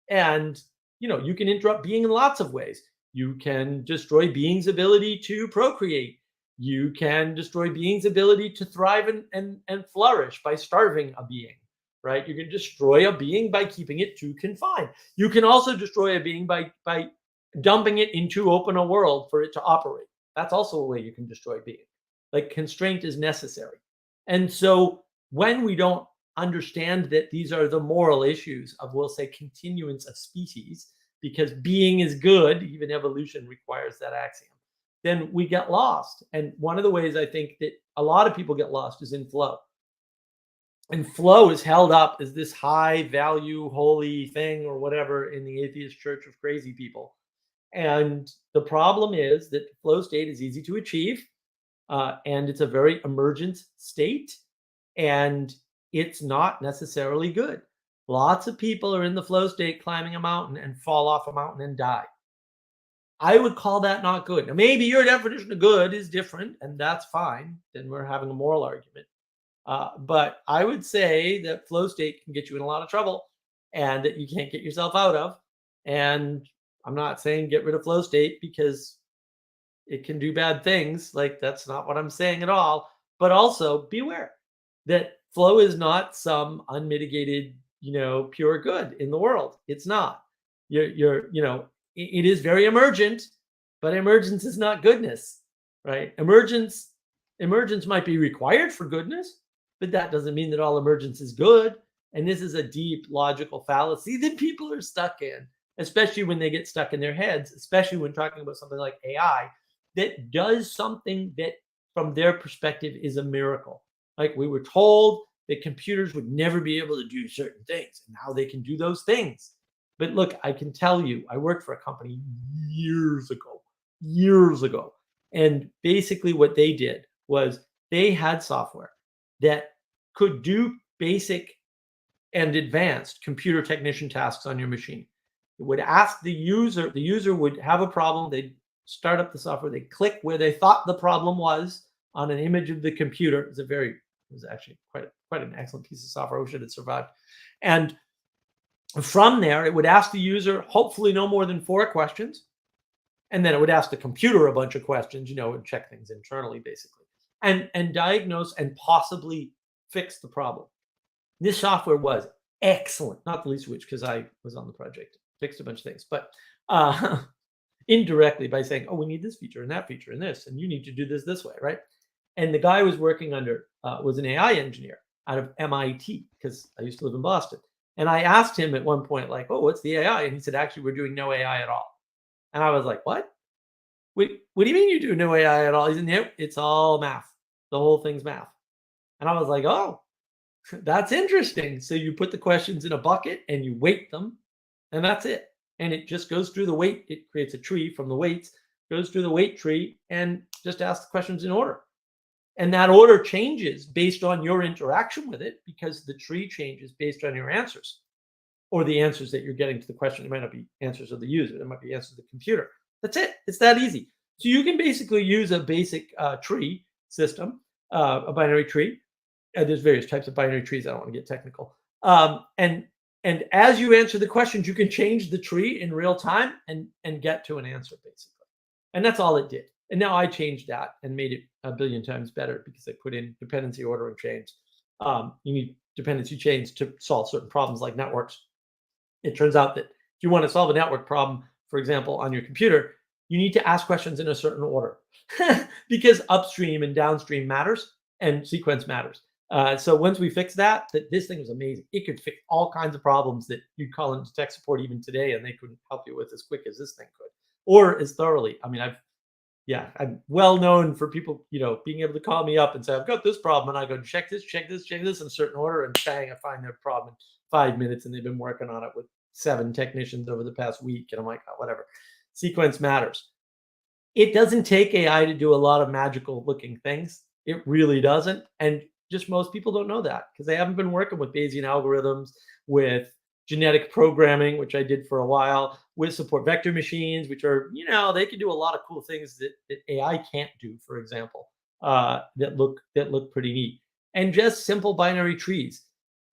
And, you can interrupt being in lots of ways. You can destroy being's ability to procreate. You can destroy being's ability to thrive and flourish by starving a being, right? You can destroy a being by keeping it too confined. You can also destroy a being by dumping it into open a world for it to operate. That's also a way you can destroy being. Like, constraint is necessary. And so when we don't understand that these are the moral issues of, we'll say, continuance of species, because being is good, even evolution requires that axiom, then we get lost. And one of the ways I think that a lot of people get lost is in flow. And flow is held up as this high value, holy thing or whatever in the atheist church of crazy people. And the problem is that the flow state is easy to achieve, and it's a very emergent state, and it's not necessarily good. Lots of people are in the flow state climbing a mountain and fall off a mountain and die. I would call that not good. Now, maybe your definition of good is different, and that's fine. Then we're having a moral argument. But I would say that flow state can get you in a lot of trouble, and that you can't get yourself out of. And I'm not saying get rid of flow state, because it can do bad things. Like, that's not what I'm saying at all. But also beware that flow is not some unmitigated, pure good in the world. It's not. It is very emergent, but emergence is not goodness, right? Emergence might be required for goodness, but that doesn't mean that all emergence is good. And this is a deep logical fallacy that people are stuck in, especially when they get stuck in their heads, especially when talking about something like AI that does something that, from their perspective, is a miracle. Like, we were told that computers would never be able to do certain things, and now they can do those things. But look, I can tell you, I worked for a company years ago. And basically what they did was they had software that could do basic and advanced computer technician tasks on your machine. It would ask the user would have a problem, they'd start up the software, they'd click where they thought the problem was on an image of the computer. It was actually quite an excellent piece of software. I wish it had survived. And from there, it would ask the user, hopefully no more than 4 questions. And then it would ask the computer a bunch of questions, and check things internally, basically, and diagnose and possibly fix the problem. This software was excellent, not the least of which, because I was on the project, fixed a bunch of things, but indirectly by saying, oh, we need this feature and that feature and this, and you need to do this way, right? And the guy I was working under was an AI engineer out of MIT, because I used to live in Boston. And I asked him at one point, like, oh, what's the AI? And he said, actually, we're doing no AI at all. And I was like, what? Wait, what do you mean you do no AI at all? He said, no, it's all math. The whole thing's math. And I was like, oh, that's interesting. So you put the questions in a bucket and you weight them, and that's it. And it just goes through the weight. It creates a tree from the weights, goes through the weight tree, and just asks the questions in order. And that order changes based on your interaction with it, because the tree changes based on your answers, or the answers that you're getting to the question. It might not be answers of the user. It might be answers of the computer. That's it. It's that easy. So you can basically use a basic tree system, a binary tree. There's various types of binary trees. I don't want to get technical. And as you answer the questions, you can change the tree in real time and get to an answer, basically. And that's all it did. And now I changed that and made it a billion times better, because I put in dependency ordering chains. You need dependency chains to solve certain problems like networks. It turns out that if you want to solve a network problem, for example, on your computer, you need to ask questions in a certain order because upstream and downstream matters and sequence matters. So once we fixed that, this thing was amazing. It could fix all kinds of problems that you'd call into tech support even today, and they couldn't help you with as quick as this thing could, or as thoroughly. I mean, yeah, I'm well known for people, being able to call me up and say, I've got this problem. And I go, check this, check this, check this in a certain order. And bang, I find their problem in 5 minutes. And they've been working on it with 7 technicians over the past week. And I'm like, oh, whatever. Sequence matters. It doesn't take AI to do a lot of magical looking things. It really doesn't. And just most people don't know that because they haven't been working with Bayesian algorithms, with genetic programming, which I did for a while, with support vector machines, which are, they can do a lot of cool things that AI can't do, for example, that look pretty neat. And just simple binary trees.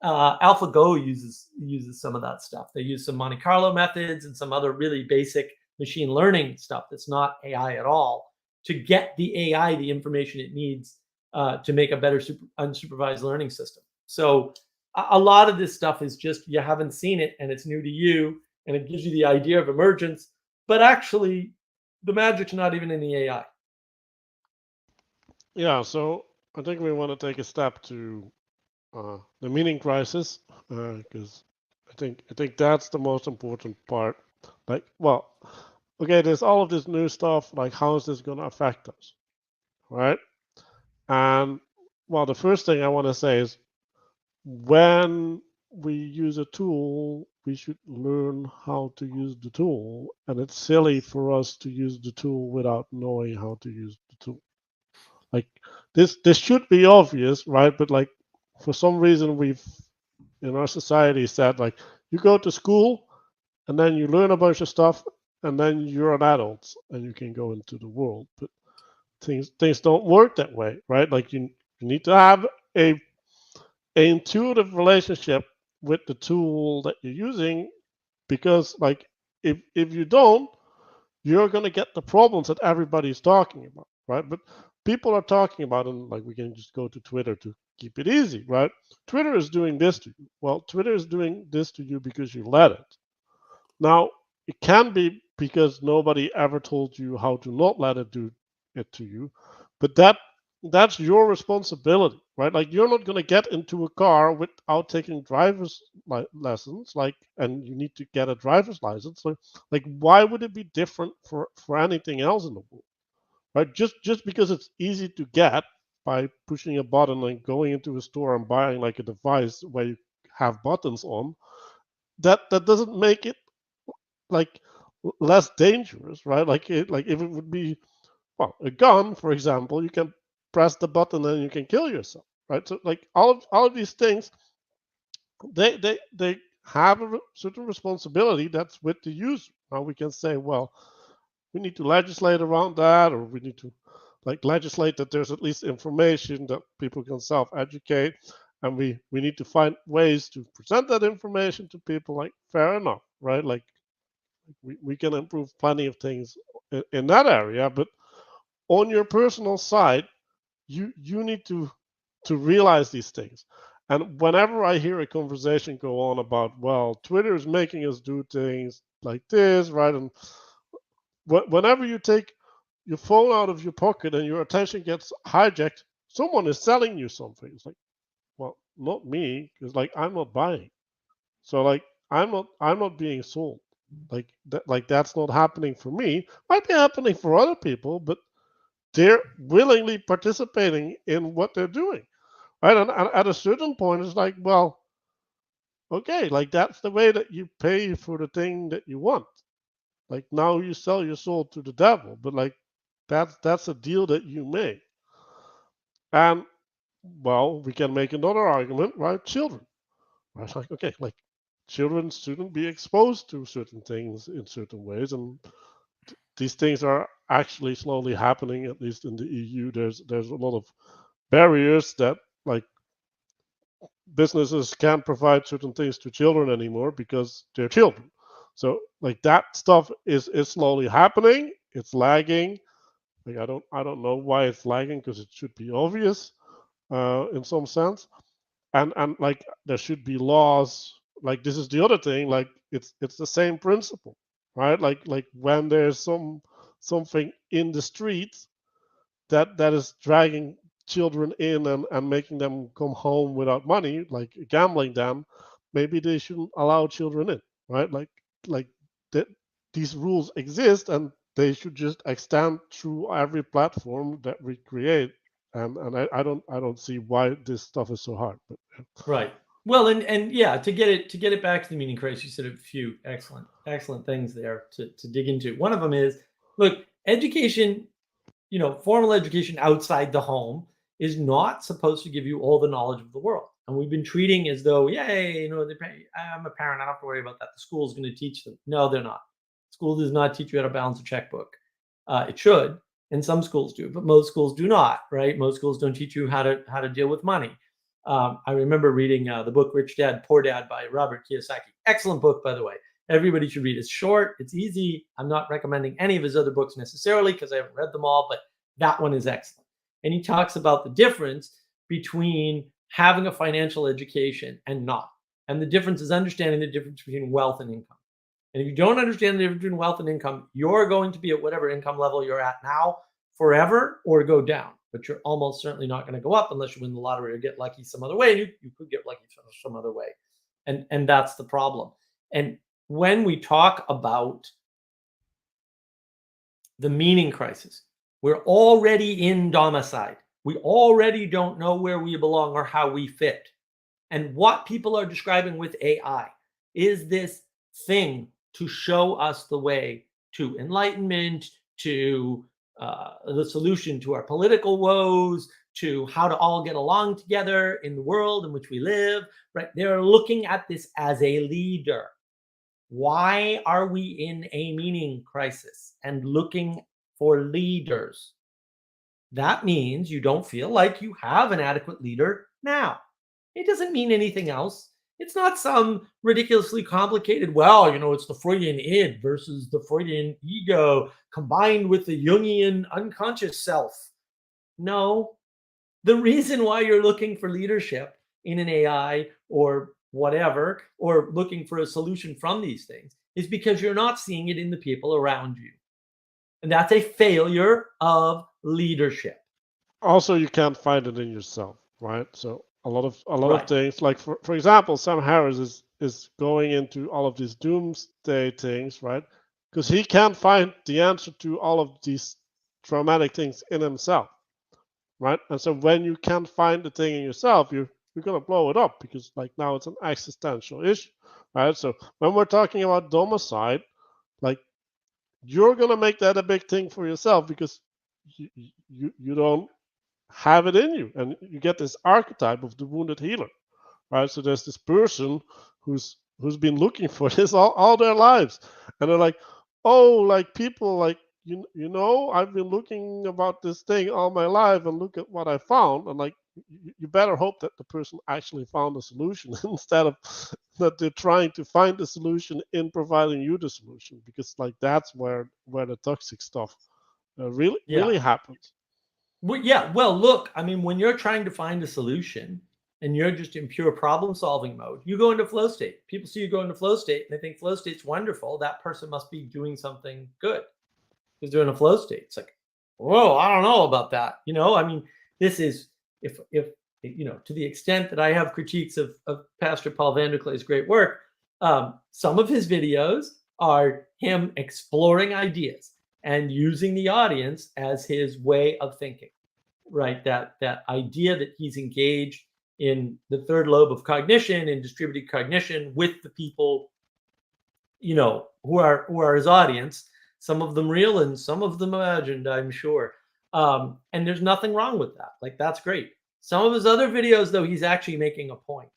AlphaGo uses some of that stuff. They use some Monte Carlo methods and some other really basic machine learning stuff that's not AI at all to get the AI the information it needs to make a better unsupervised learning system. So a lot of this stuff is just you haven't seen it and it's new to you and it gives you the idea of emergence, but actually the magic's not even in the AI. Yeah, so I think we want to take a step to the meaning crisis because I think that's the most important part. Like, well, okay, there's all of this new stuff. Like, how is this going to affect us, right? And well, the first thing I want to say is when we use a tool, we should learn how to use the tool. And it's silly for us to use the tool without knowing how to use the tool. Like this should be obvious, right? But like for some reason we've in our society said like you go to school and then you learn a bunch of stuff and then you're an adult and you can go into the world. But things don't work that way, right? Like you need to have a intuitive relationship with the tool that you're using because like if you don't, you're going to get the problems that everybody's talking about, right? But people are talking about, and like we can just go to Twitter to keep it easy, right? Twitter is doing this to you. Well, Twitter is doing this to you because you let it. Now, it can be because nobody ever told you how to not let it do it to you, but that's your responsibility, right? Like you're not going to get into a car without taking driver's lessons, like, and you need to get a driver's license. So, like, why would it be different for anything else in the world, right? Just because it's easy to get by pushing a button and going into a store and buying like a device where you have buttons on, that doesn't make it like less dangerous, right? Like if it would be well, a gun, for example, you can press the button and you can kill yourself, right? So like all of these things, they have a certain responsibility that's with the user. Now we can say, well, we need to legislate around that, or we need to like legislate that there's at least information that people can self-educate, and we need to find ways to present that information to people. Like fair enough, right? Like we can improve plenty of things in that area, but on your personal side, you need to realize these things. And whenever I hear a conversation go on about, well, Twitter is making us do things like this, right? And whenever you take your phone out of your pocket and your attention gets hijacked, someone is selling you something. It's like, well, not me, because like I'm not buying. So like I'm not being sold. Like that's not happening for me. Might be happening for other people, but they're willingly participating in what they're doing, right? And at a certain point, it's like, well, okay, like that's the way that you pay for the thing that you want. Like now you sell your soul to the devil, but like that's a deal that you make. And well, we can make another argument, right? Children, right? Like okay, like children shouldn't be exposed to certain things in certain ways, and these things are actually slowly happening. At least in the EU, there's a lot of barriers that like businesses can't provide certain things to children anymore because they're children. So like that stuff is slowly happening. It's lagging. Like I don't know why it's lagging because it should be obvious in some sense. And like there should be laws. Like this is the other thing. Like it's the same principle, right? Like when there's something in the streets that is dragging children in and making them come home without money, like gambling them, maybe they shouldn't allow children in, right? Like that these rules exist and they should just extend through every platform that we create. And I don't see why this stuff is so hard. But Right. Well, and yeah, to get it back to the meaning crisis, you said a few excellent things there to dig into. One of them is, look, education, formal education outside the home is not supposed to give you all the knowledge of the world. And we've been treating as though, yay, I'm a parent, I don't have to worry about that. The school's going to teach them. No, they're not. School does not teach you how to balance a checkbook. It should, and some schools do, but most schools do not. Right? Most schools don't teach you how to deal with money. I remember reading the book Rich Dad, Poor Dad by Robert Kiyosaki. Excellent book, by the way. Everybody should read it. It's short, it's easy. I'm not recommending any of his other books necessarily because I haven't read them all, but that one is excellent. And he talks about the difference between having a financial education and not. And the difference is understanding the difference between wealth and income. And if you don't understand the difference between wealth and income, you're going to be at whatever income level you're at now forever or go down. But you're almost certainly not going to go up unless you win the lottery or get lucky some other way. And you could get lucky some other way. And that's the problem. And when we talk about the meaning crisis, we're already in domicide. We already don't know where we belong or how we fit. And what people are describing with AI is this thing to show us the way to enlightenment, to the solution to our political woes, to how to all get along together in the world in which we live, right? They're looking at this as a leader. Why are we in a meaning crisis and looking for leaders? That means you don't feel like you have an adequate leader now. It doesn't mean anything else. It's not some ridiculously complicated, it's the Freudian id versus the Freudian ego combined with the Jungian unconscious self. No. The reason why you're looking for leadership in an AI or whatever, or looking for a solution from these things, is because you're not seeing it in the people around you. And that's a failure of leadership. Also, you can't find it in yourself, right? So a lot of Right. things, like for example, Sam Harris is going into all of these doomsday things, right? Because he can't find the answer to all of these traumatic things in himself, right? And so when you can't find the thing in yourself, you're gonna blow it up because like now it's an existential issue, right? So when we're talking about domicide, like you're gonna make that a big thing for yourself because you don't have it in you, and you get this archetype of the wounded healer, right? So there's this person who's been looking for this all their lives, and they're like, oh, like people like I've been looking about this thing all my life, and look at what I found, and like you better hope that the person actually found a solution instead of that they're trying to find the solution in providing you the solution, because like that's where the toxic stuff really Yeah. happens. Well, yeah. Well, look, I mean, when you're trying to find a solution and you're just in pure problem solving mode, you go into flow state. People see you go into flow state and they think flow state's wonderful. That person must be doing something good because they're in a flow state. It's like, whoa, I don't know about that. I mean, this is if to the extent that I have critiques of Pastor Paul VanderKlay's great work, some of his videos are him exploring ideas and using the audience as his way of thinking, right? That idea that he's engaged in the third lobe of cognition and distributed cognition with the people, who are his audience. Some of them real and some of them imagined, I'm sure. And there's nothing wrong with that. Like that's great. Some of his other videos, though, he's actually making a point,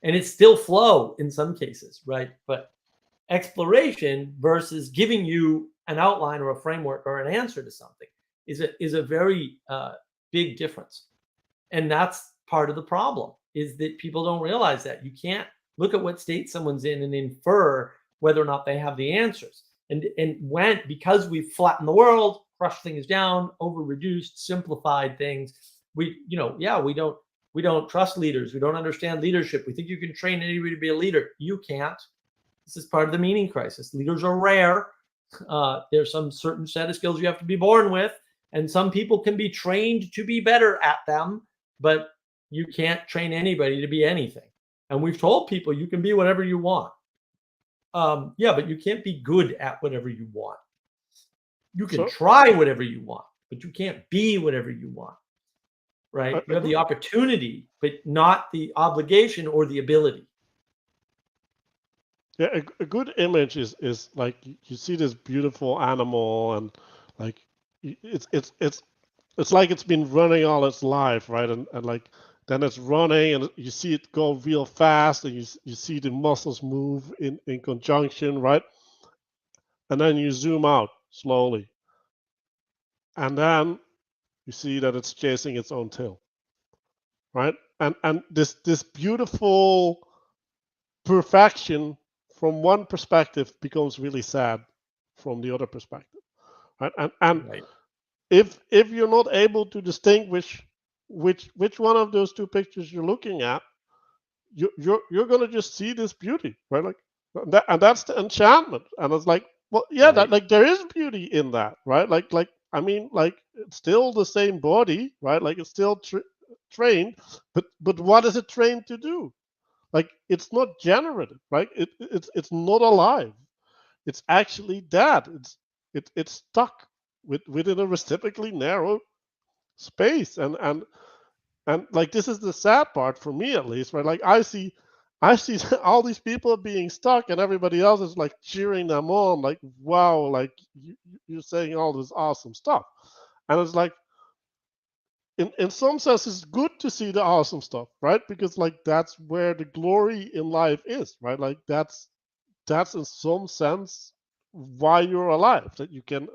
and it's still flow in some cases, right? But exploration versus giving you an outline or a framework or an answer to something is a very big difference. And that's part of the problem, is that people don't realize that. You can't look at what state someone's in and infer whether or not they have the answers. And because we've flattened the world, crushed things down, over reduced, simplified things, we don't trust leaders. We don't understand leadership. We think you can train anybody to be a leader. You can't. This is part of the meaning crisis. Leaders are rare. There's some certain set of skills you have to be born with, and some people can be trained to be better at them, but you can't train anybody to be anything. And we've told people you can be whatever you want. But you can't be good at whatever you want. You can So try whatever you want, but you can't be whatever you want, a, right? You a have the good opportunity, but not the obligation or the ability. yeah, a good image is like you see this beautiful animal and like it's like it's been running all its life, right? And like then it's running and you see it go real fast and you see the muscles move in conjunction, right? And then you zoom out slowly and then you see that it's chasing its own tail, right? And this beautiful perfection from one perspective becomes really sad from the other perspective, right? And Right. if you're not able to distinguish which one of those two pictures you're looking at, you're gonna just see this beauty, right? Like and that's the enchantment. And it's like, well, yeah, that Right. like there is beauty in that, right? Like I mean, like it's still the same body, right? Like it's still trained, but what is it trained to do? Like it's not generative, right? It's not alive. It's actually dead. It's stuck within a reciprocally narrow space, and like this is the sad part for me at least, right? Like I see all these people being stuck, and everybody else is like cheering them on, like wow, like you're saying all this awesome stuff, and it's like in some sense it's good to see the awesome stuff, right? Because like that's where the glory in life is, right? Like that's in some sense why you're alive, that you can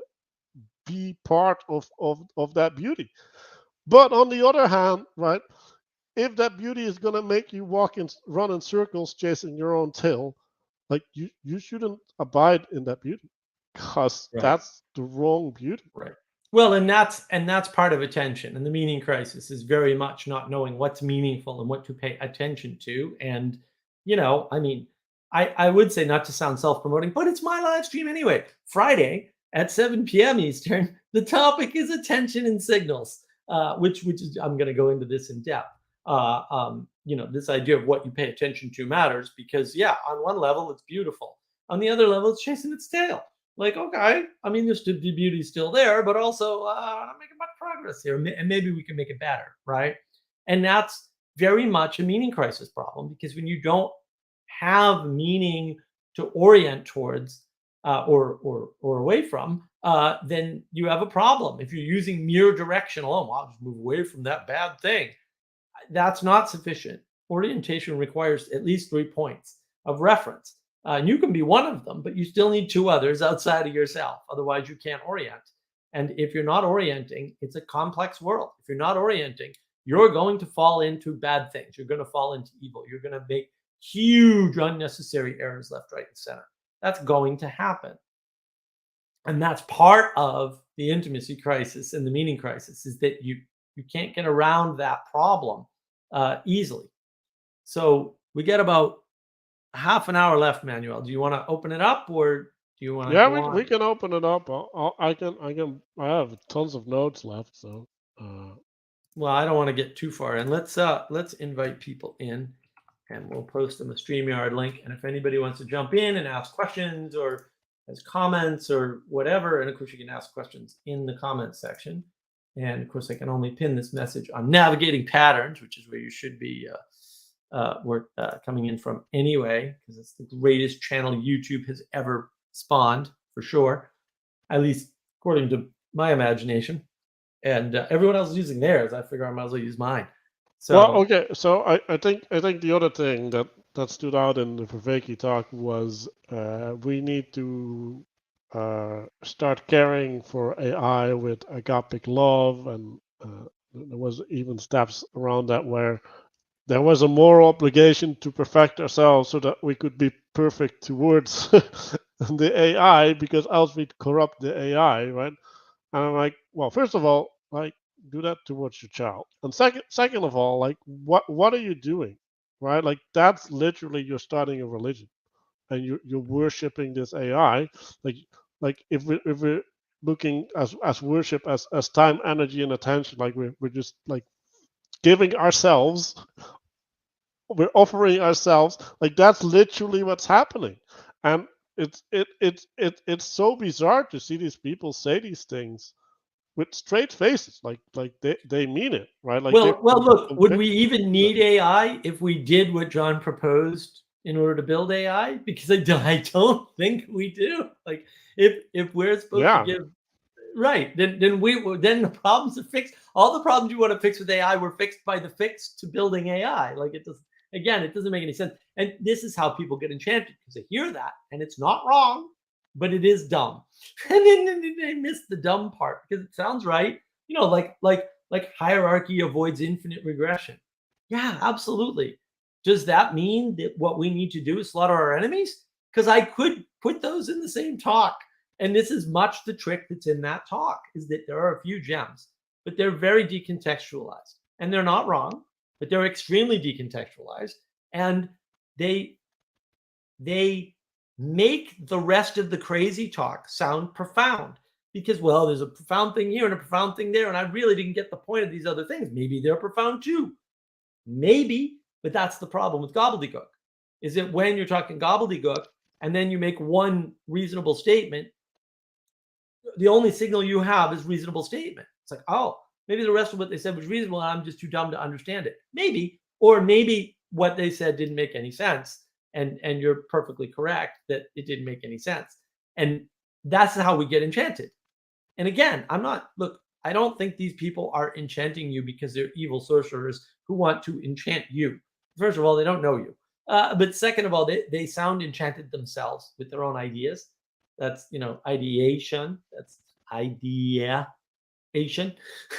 be part of that beauty. But on the other hand, right, if that beauty is going to make you walk and run in circles chasing your own tail, like you shouldn't abide in that beauty because Right. that's the wrong beauty. Right. Well, and that's part of attention. And the meaning crisis is very much not knowing what's meaningful and what to pay attention to. And, I mean, I would say, not to sound self-promoting, but it's my live stream anyway. Friday at 7 p.m. Eastern. The topic is attention and signals, which is, I'm going to go into this in depth. This idea of what you pay attention to matters because, yeah, on one level it's beautiful. On the other level, it's chasing its tail. Like, okay, I mean, the beauty's still there, but also I'm not making much progress here, and maybe we can make it better, right? And that's very much a meaning crisis problem because when you don't have meaning to orient towards or away from, then you have a problem. If you're using mere direction alone, well, I'll just move away from that bad thing. That's not sufficient. Orientation requires at least 3 points of reference. And you can be one of them, but you still need two others outside of yourself. Otherwise, you can't orient. And if you're not orienting, it's a complex world. If you're not orienting, you're going to fall into bad things. You're going to fall into evil. You're going to make huge unnecessary errors left, right, and center. That's going to happen. And that's part of the intimacy crisis and the meaning crisis is that you can't get around that problem easily. So we get about half an hour left, Manuel. Do you want to open it up or do you want to Yeah, go we on? can open it up. I have tons of notes left, so Well, I don't want to get too far in. Let's invite people in and we'll post them a StreamYard link. And if anybody wants to jump in and ask questions or has comments or whatever, and of course you can ask questions in the comments section. And of course I can only pin this message on navigating patterns, which is where you should be coming in from anyway, because it's the greatest channel YouTube has ever spawned, for sure, at least according to my imagination. And everyone else is using theirs. I figure I might as well use mine. well, So okay. So I think the other thing that stood out in the Vervaeke talk was we need to start caring for AI with agapic love, and there was even steps around that where there was a moral obligation to perfect ourselves so that we could be perfect towards the AI, because else we'd corrupt the AI, right? And I'm like, well, first of all, like, do that towards your child. And second of all, like, what are you doing, right? Like, that's literally you're starting a religion, and you're worshiping this AI. Like, if we're looking as worship as time, energy, and attention, like we're just like giving ourselves, we're offering ourselves. Like that's literally what's happening, and it's so bizarre to see these people say these things with straight faces, like they mean it, right? Like they're Well, look, would we convinced even that- need AI if we did what John proposed in order to build AI? Because I don't think we do. Like, if we're supposed to yeah, give right, then the problems are fixed. All the problems you want to fix with AI were fixed by the fix to building AI. Like it doesn't. Again, it doesn't make any sense. And this is how people get enchanted because they hear that, and it's not wrong, but it is dumb. And then they miss the dumb part because it sounds right. You know, like hierarchy avoids infinite regression. Yeah, absolutely. Does that mean that what we need to do is slaughter our enemies? Because I could put those in the same talk. And this is much the trick that's in that talk is that there are a few gems, but they're very decontextualized. And they're not wrong, but they're extremely decontextualized. And they make the rest of the crazy talk sound profound because, well, there's a profound thing here and a profound thing there. And I really didn't get the point of these other things. Maybe they're profound too. Maybe, but that's the problem with gobbledygook. Is that when you're talking gobbledygook and then you make one reasonable statement, the only signal you have is reasonable statement. It's like, oh, maybe the rest of what they said was reasonable and I'm just too dumb to understand it. Maybe, or maybe what they said didn't make any sense. And you're perfectly correct that it didn't make any sense. And that's how we get enchanted. And again, I don't think these people are enchanting you because they're evil sorcerers who want to enchant you. First of all, they don't know you. But second of all, they sound enchanted themselves with their own ideas. That's, ideation. That's ideation,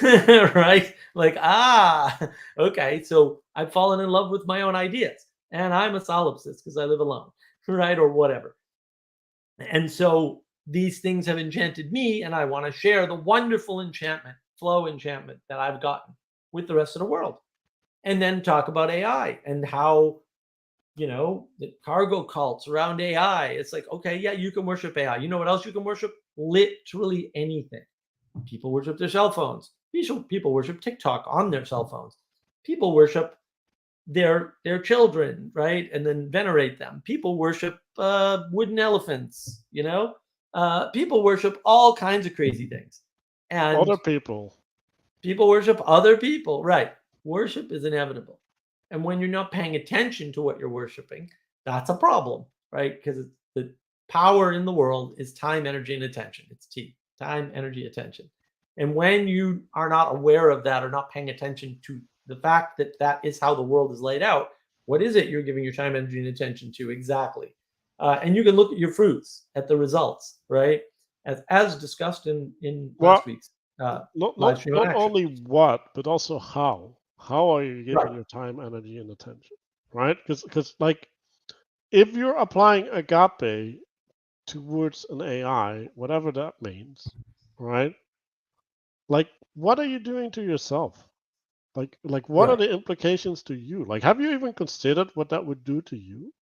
right? Like, okay. So I've fallen in love with my own ideas and I'm a solipsist because I live alone, right? Or whatever. And so these things have enchanted me, and I want to share the wonderful flow enchantment that I've gotten with the rest of the world. And then talk about AI and how, the cargo cults around AI. It's like, okay, yeah, you can worship AI. You know what else you can worship? Literally anything. People worship their cell phones. People worship TikTok on their cell phones. People worship their children, right? And then venerate them. People worship wooden elephants, people worship all kinds of crazy things. And other people worship other people, right? Worship is inevitable. And when you're not paying attention to what you're worshiping, that's a problem, right? Because the power in the world is time, energy, and attention. It's T, time, energy, attention. And when you are not aware of that or not paying attention to the fact that that is how the world is laid out, what is it you're giving your time, energy, and attention to exactly? And you can look at your fruits, at the results, right? As discussed in last week's live stream on not Action. only what, but also how. How are you giving Right. your time, energy, and attention, right? Because like, if you're applying agape towards an AI, whatever that means, right? Like, what are you doing to yourself? Like what are Right. the implications to you? Like, have you even considered what that would do to you?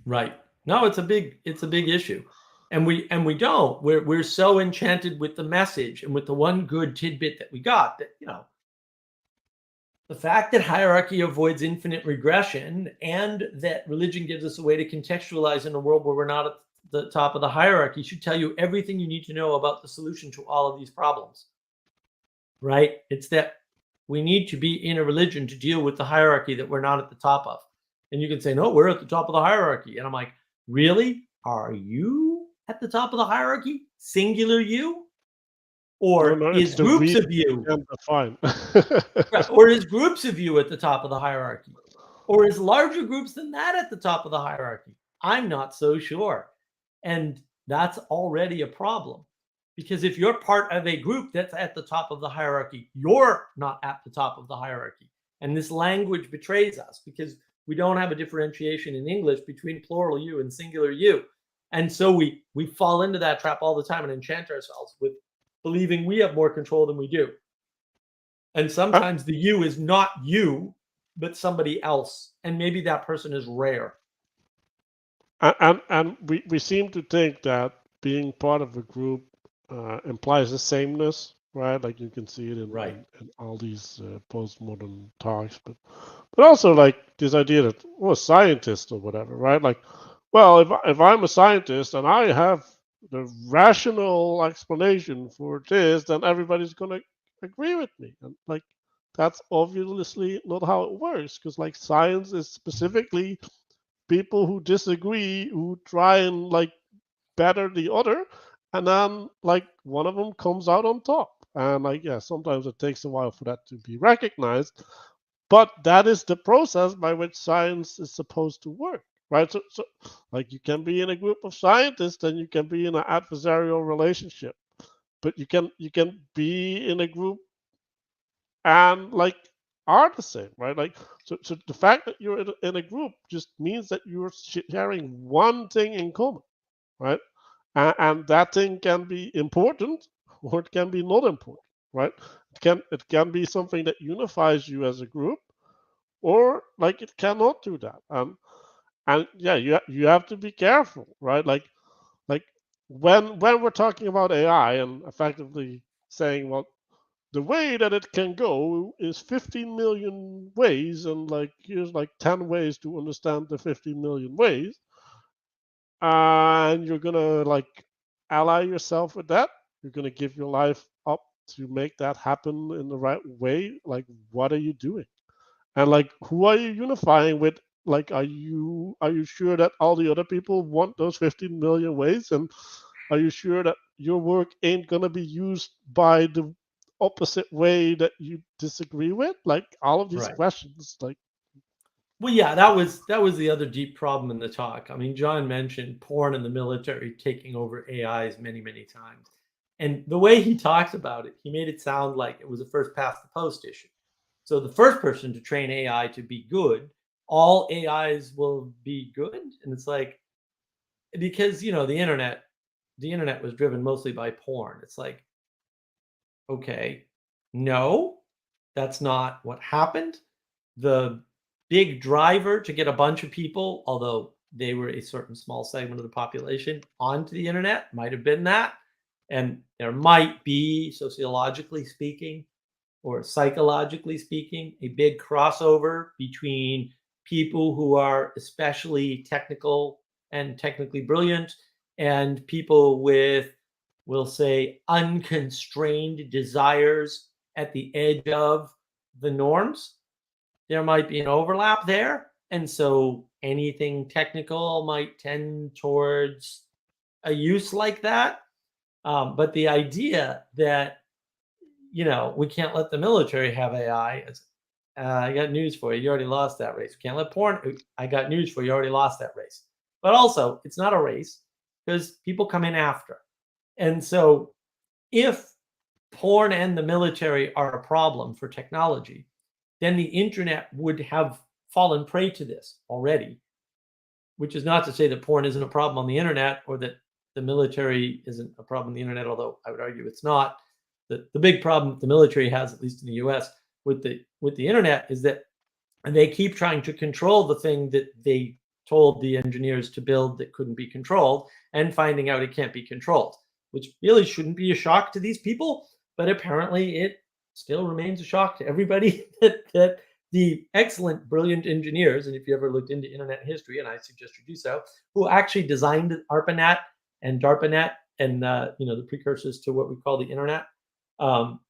Right. No, it's a big issue. And we don't. We're so enchanted with the message and with the one good tidbit that we got that, the fact that hierarchy avoids infinite regression and that religion gives us a way to contextualize in a world where we're not at the top of the hierarchy should tell you everything you need to know about the solution to all of these problems. Right? It's that we need to be in a religion to deal with the hierarchy that we're not at the top of. And you can say, no, we're at the top of the hierarchy. And I'm like, really? Are you at the top of the hierarchy? Singular you? Or No, it's is the groups we of you? can't define. Or is groups of you at the top of the hierarchy? Or is larger groups than that at the top of the hierarchy? I'm not so sure. And that's already a problem. Because if you're part of a group that's at the top of the hierarchy, you're not at the top of the hierarchy. And this language betrays us because we don't have a differentiation in English between plural you and singular you. And so we fall into that trap all the time and enchant ourselves with believing we have more control than we do. And sometimes the you is not you, but somebody else. And maybe that person is rare. And we seem to think that being part of a group implies a sameness, right? Like you can see it in all these postmodern talks, but also like this idea that a scientist or whatever, right? Like, well, if I'm a scientist and I have the rational explanation for this, then everybody's gonna agree with me. And like that's obviously not how it works, because like science is specifically people who disagree who try and like better the other, and then like one of them comes out on top. And like yeah, sometimes it takes a while for that to be recognized, but that is the process by which science is supposed to work, right? So like you can be in a group of scientists and you can be in an adversarial relationship, but you can be in a group and like are the same, right? Like so the fact that you're in a group just means that you're sharing one thing in common, right? And that thing can be important or it can be not important, right? It can be something that unifies you as a group, or like it cannot do that. And yeah, you have to be careful, right? Like when we're talking about AI and effectively saying, well, the way that it can go is 15 million ways, and like here's like 10 ways to understand the 15 million ways, and you're gonna like ally yourself with that. You're gonna give your life up to make that happen in the right way. Like, what are you doing? And like, who are you unifying with? Like, are you sure that all the other people want those 15 million ways? And are you sure that your work ain't gonna be used by the opposite way that you disagree with? Like all of these Right. questions, like Well, yeah, that was the other deep problem in the talk. I mean, John mentioned porn and the military taking over AIs many, many times. And the way he talks about it, he made it sound like it was a first past the post issue. So the first person to train AI to be good, all AIs will be good. And it's like, because the internet was driven mostly by porn. It's like, okay, no, that's not what happened. The big driver to get a bunch of people, although they were a certain small segment of the population, onto the internet might have been that. And there might be, sociologically speaking or psychologically speaking, a big crossover between people who are especially technical and technically brilliant and people with, we'll say, unconstrained desires at the edge of the norms. There might be an overlap there. And so anything technical might tend towards a use like that. But the idea that, we can't let the military have AI is, I got news for you. You already lost that race. We can't let porn. I got news for you. You already lost that race. But also, it's not a race because people come in after. And so if porn and the military are a problem for technology, then the internet would have fallen prey to this already, which is not to say that porn isn't a problem on the internet or that the military isn't a problem on the internet, although I would argue it's not. The big problem the military has, at least in the US, with the internet is that they keep trying to control the thing that they told the engineers to build that couldn't be controlled and finding out it can't be controlled, which really shouldn't be a shock to these people, but apparently it still remains a shock to everybody that the excellent, brilliant engineers, and if you ever looked into internet history, and I suggest you do so, who actually designed ARPANET and DARPANET and the precursors to what we call the internet, um,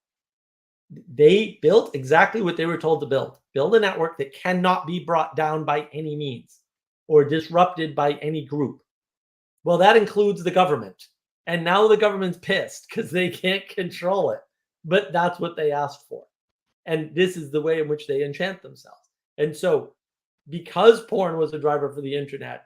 they built exactly what they were told to build a network that cannot be brought down by any means or disrupted by any group. Well, that includes the government. And now the government's pissed because they can't control it. But that's what they asked for. And this is the way in which they enchant themselves. And so, because porn was a driver for the internet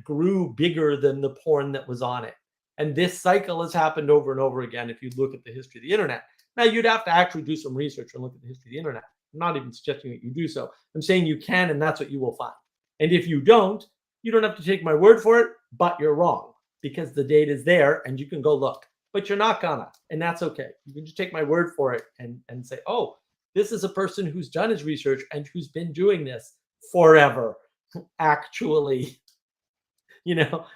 grew bigger than the porn that was on it. And this cycle has happened over and over again if you look at the history of the internet. Now, you'd have to actually do some research and look at the history of the internet. I'm not even suggesting that you do so. I'm saying you can, and that's what you will find. And if you don't have to take my word for it, but you're wrong because the data is there and you can go look. But you're not gonna, and that's okay. You can just take my word for it and say, oh, this is a person who's done his research and who's been doing this forever. Actually,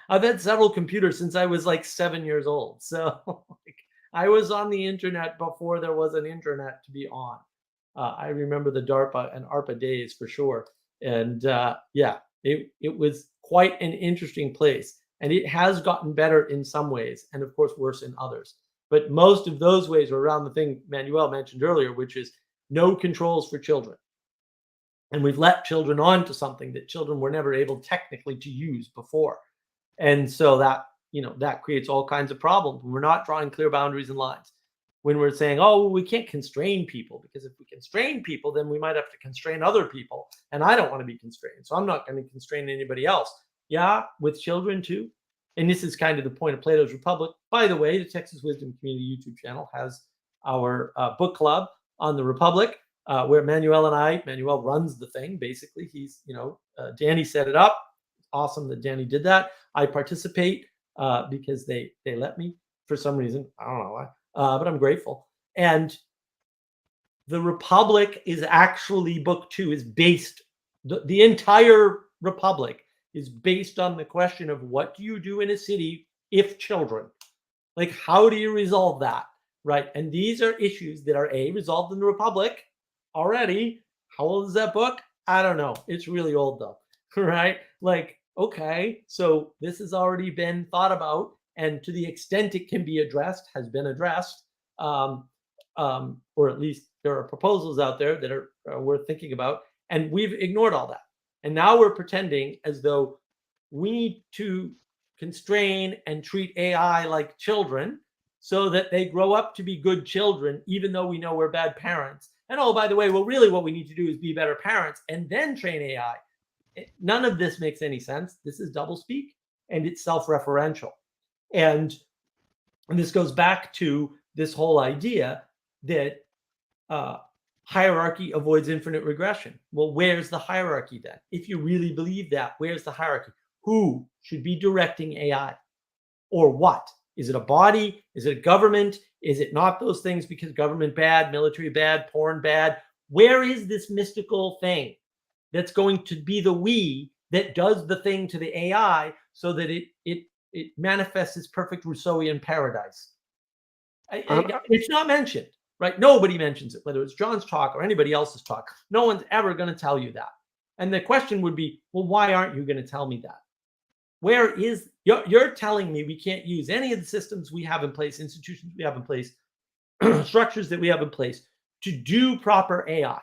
I've had several computers since I was like 7 years old. So like, I was on the internet before there was an internet to be on. I remember the DARPA and ARPA days for sure. And yeah, it was quite an interesting place. And it has gotten better in some ways, and of course, worse in others. But most of those ways were around the thing Manuel mentioned earlier, which is no controls for children. And we've let children onto something that children were never able technically to use before. And so that, that creates all kinds of problems. We're not drawing clear boundaries and lines. When we're saying, oh, well, we can't constrain people, because if we constrain people, then we might have to constrain other people. And I don't want to be constrained. So I'm not going to constrain anybody else. Yeah, with children too. And this is kind of the point of Plato's Republic. By the way, the Texas Wisdom Community YouTube channel has our book club on the Republic, where Manuel runs the thing. Basically, he's, Danny set it up. Awesome that Danny did that. I participate because they let me for some reason. I don't know why, but I'm grateful. And the Republic is actually book 2 is based. The entire Republic is based on the question of what do you do in a city if children, like how do you resolve that, right? And these are issues that are resolved in the Republic already. How old is that book? I don't know. It's really old though, right? Like, okay, so this has already been thought about, and to the extent it can be addressed, has been addressed, or at least there are proposals out there that are worth thinking about, and we've ignored all that. And now we're pretending as though we need to constrain and treat AI like children so that they grow up to be good children, even though we know we're bad parents. And oh, by the way, well, really what we need to do is be better parents and then train AI. None of this makes any sense. This is doublespeak, and it's self-referential. And this goes back to this whole idea that hierarchy avoids infinite regression. Well, where's the hierarchy then? If you really believe that, where's the hierarchy? Who should be directing AI? Or what? Is it a body? Is it a government? Is it not those things because government bad, military bad, porn bad? Where is this mystical thing that's going to be the we that does the thing to the AI so that it manifests its perfect Rousseauian paradise? It's not mentioned. Right? Nobody mentions it, whether it's John's talk or anybody else's talk. No one's ever going to tell you that. And the question would be, well, why aren't you going to tell me that? Where is, you're telling me we can't use any of the systems we have in place, institutions we have in place, structures that we have in place to do proper AI.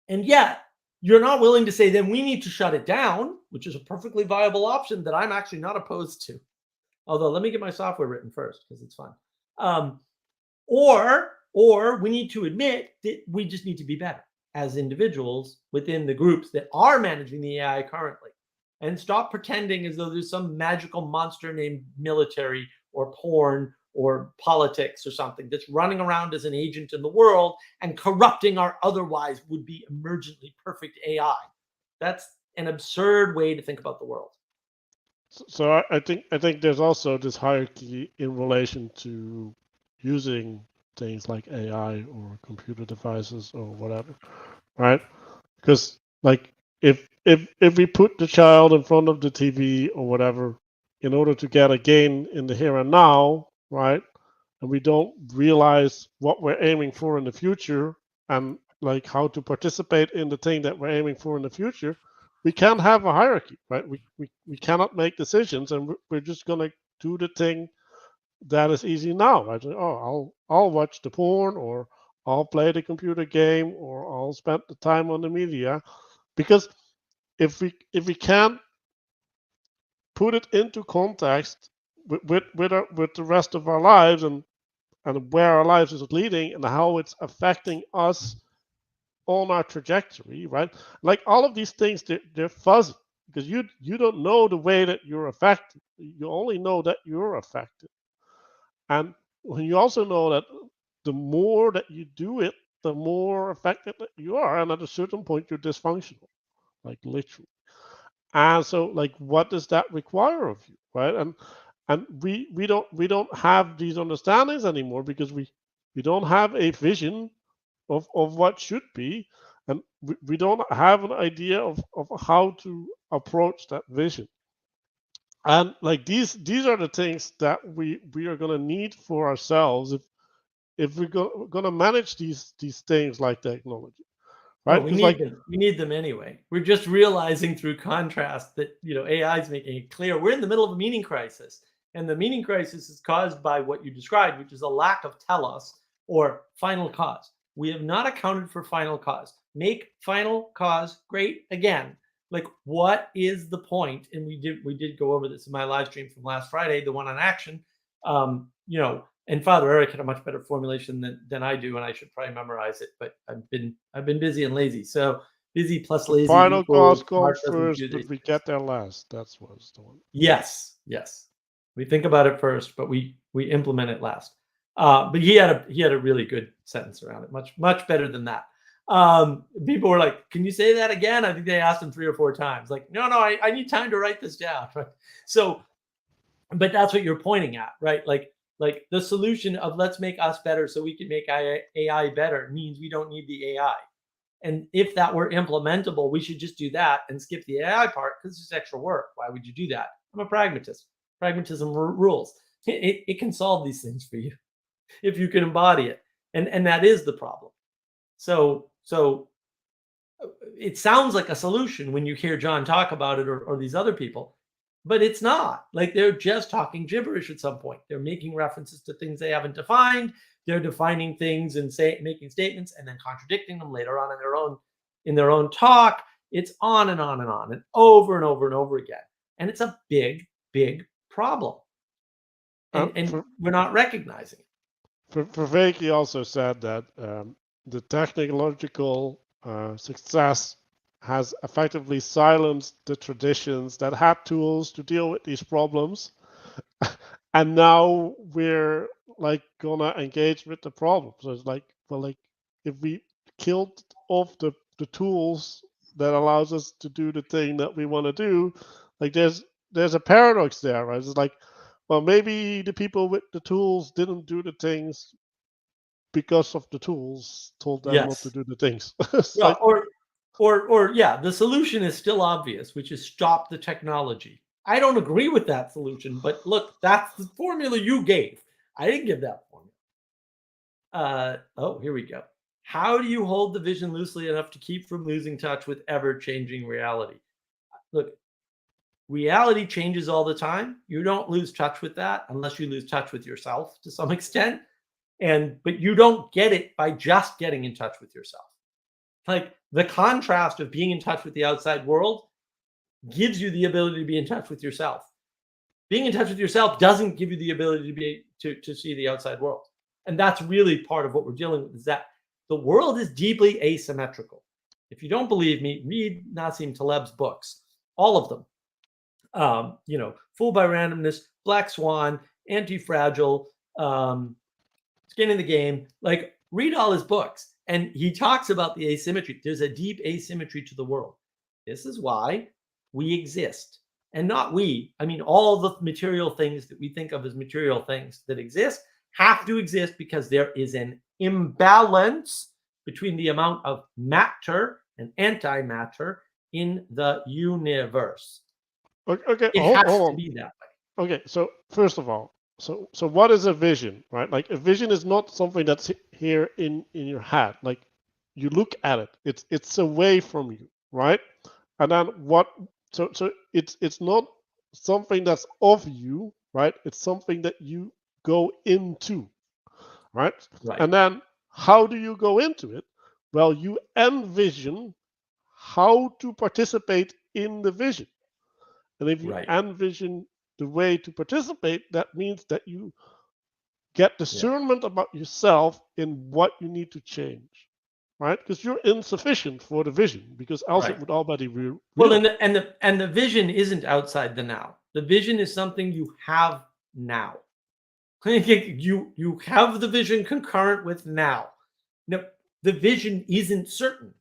And yet you're not willing to say, then we need to shut it down, which is a perfectly viable option that I'm actually not opposed to. Although let me get my software written first because it's fun. Or we need to admit that we just need to be better as individuals within the groups that are managing the AI currently, and stop pretending as though there's some magical monster named military or porn or politics or something that's running around as an agent in the world and corrupting our otherwise would be emergently perfect AI. That's an absurd way to think about the world. So I think there's also this hierarchy in relation to using things like AI or computer devices or whatever, right? Because like if we put the child in front of the TV or whatever in order to get a gain in the here and now, right? And we don't realize what we're aiming for in the future and like how to participate in the thing that we're aiming for in the future, we can't have a hierarchy, right? We cannot make decisions, and we're just gonna do the thing that is easy now. Right? Oh, I'll watch the porn, or I'll play the computer game, or I'll spend the time on the media, because if we can't put it into context with the rest of our lives and where our lives is leading and how it's affecting us on our trajectory, right? Like all of these things, they're fuzzy because you don't know the way that you're affected. You only know that you're affected. And when you also know that the more that you do it, the more affected that you are. And at a certain point, you're dysfunctional, like literally. And so, like, what does that require of you, right? And we don't have these understandings anymore because we don't have a vision of what should be, and we don't have an idea of how to approach that vision. And like these are the things that we are going to need for ourselves if we're going to manage these things like technology, Well, right? we Because need them. We need them anyway. We're just realizing through contrast that AI is making it clear we're in the middle of a meaning crisis, and the meaning crisis is caused by what you described, which is a lack of telos or final cause. We have not accounted for final cause. Make final cause great again. Like, what is the point? And we did go over this in my live stream from last Friday, the one on action. And Father Eric had a much better formulation than I do, and I should probably memorize it. But I've been busy and lazy. So busy plus lazy final equals cause comes Mark doesn't first, do but these we things. get there last. That's what's the one. Yes. We think about it first, but we implement it last. But he had a really good sentence around it, much better than that. People were like, "Can you say that again?" I think they asked him 3 or 4 times. Like, no, I need time to write this down. So, but that's what you're pointing at, right? Like the solution of let's make us better so we can make AI better means we don't need the AI. And if that were implementable, we should just do that and skip the AI part because it's just extra work. Why would you do that? I'm a pragmatist. Pragmatism rules. It can solve these things for you if you can embody it, and that is the problem. So it sounds like a solution when you hear John talk about it or these other people, but it's not. Like, they're just talking gibberish at some point. They're making references to things they haven't defined. They're defining things and making statements and then contradicting them later on in their own talk. It's on and on and on and over and over and over again. And it's a big, big problem. And we're not recognizing it. Vervaeke also said that the technological success has effectively silenced the traditions that had tools to deal with these problems, and now we're like gonna engage with the problem. So it's like, well, like if we killed off the tools that allows us to do the thing that we want to do, like there's a paradox there, right? It's like, well, maybe the people with the tools didn't do the things because of the tools told them not to do the things. Yeah, like, or yeah, the solution is still obvious, which is stop the technology. I don't agree with that solution, but look, that's the formula you gave. I didn't give that formula. Here we go. How do you hold the vision loosely enough to keep from losing touch with ever-changing reality? Look, reality changes all the time. You don't lose touch with that unless you lose touch with yourself to some extent. But you don't get it by just getting in touch with yourself. Like, the contrast of being in touch with the outside world gives you the ability to be in touch with yourself. Being in touch with yourself doesn't give you the ability to see the outside world. And that's really part of what we're dealing with, is that the world is deeply asymmetrical. If you don't believe me, read Nassim Taleb's books, all of them. Fooled by Randomness, Black Swan, Anti-Fragile, Skin in the Game. Like, read all his books. And he talks about the asymmetry. There's a deep asymmetry to the world. This is why we exist. And not we. I mean, all the material things that we think of as material things that exist have to exist because there is an imbalance between the amount of matter and antimatter in the universe. Okay, it hold has on. to be that way. Okay, so first of all, so what is a vision, right? Like, a vision is not something that's here in your head. Like, you look at it, it's away from you, right? And then so it's not something that's of you, right? It's something that you go into, right? And then how do you go into it? Well, you envision how to participate in the vision. And if you envision the way to participate, that means that you get discernment about yourself in what you need to change, right? Because you're insufficient for the vision, because else it would already be real. Well, and the vision isn't outside the now. The vision is something you have now. You have the vision concurrent with now. No, the vision isn't certain.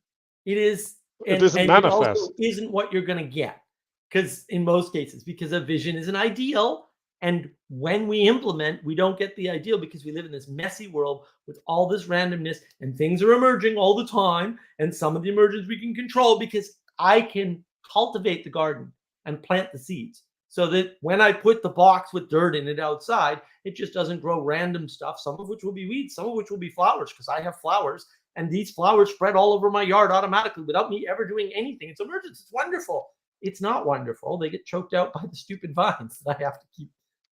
It is, it isn't manifest. It also isn't what you're going to get. Because in most cases, because a vision is an ideal, and when we implement, we don't get the ideal because we live in this messy world with all this randomness, and things are emerging all the time. And some of the emergence we can control because I can cultivate the garden and plant the seeds, so that when I put the box with dirt in it outside, It just doesn't grow random stuff, some of which will be weeds, some of which will be flowers, because I have flowers, and these flowers spread all over my yard automatically without me ever doing anything. It's emergence. It's wonderful. It's not wonderful. They get choked out by the stupid vines that I have to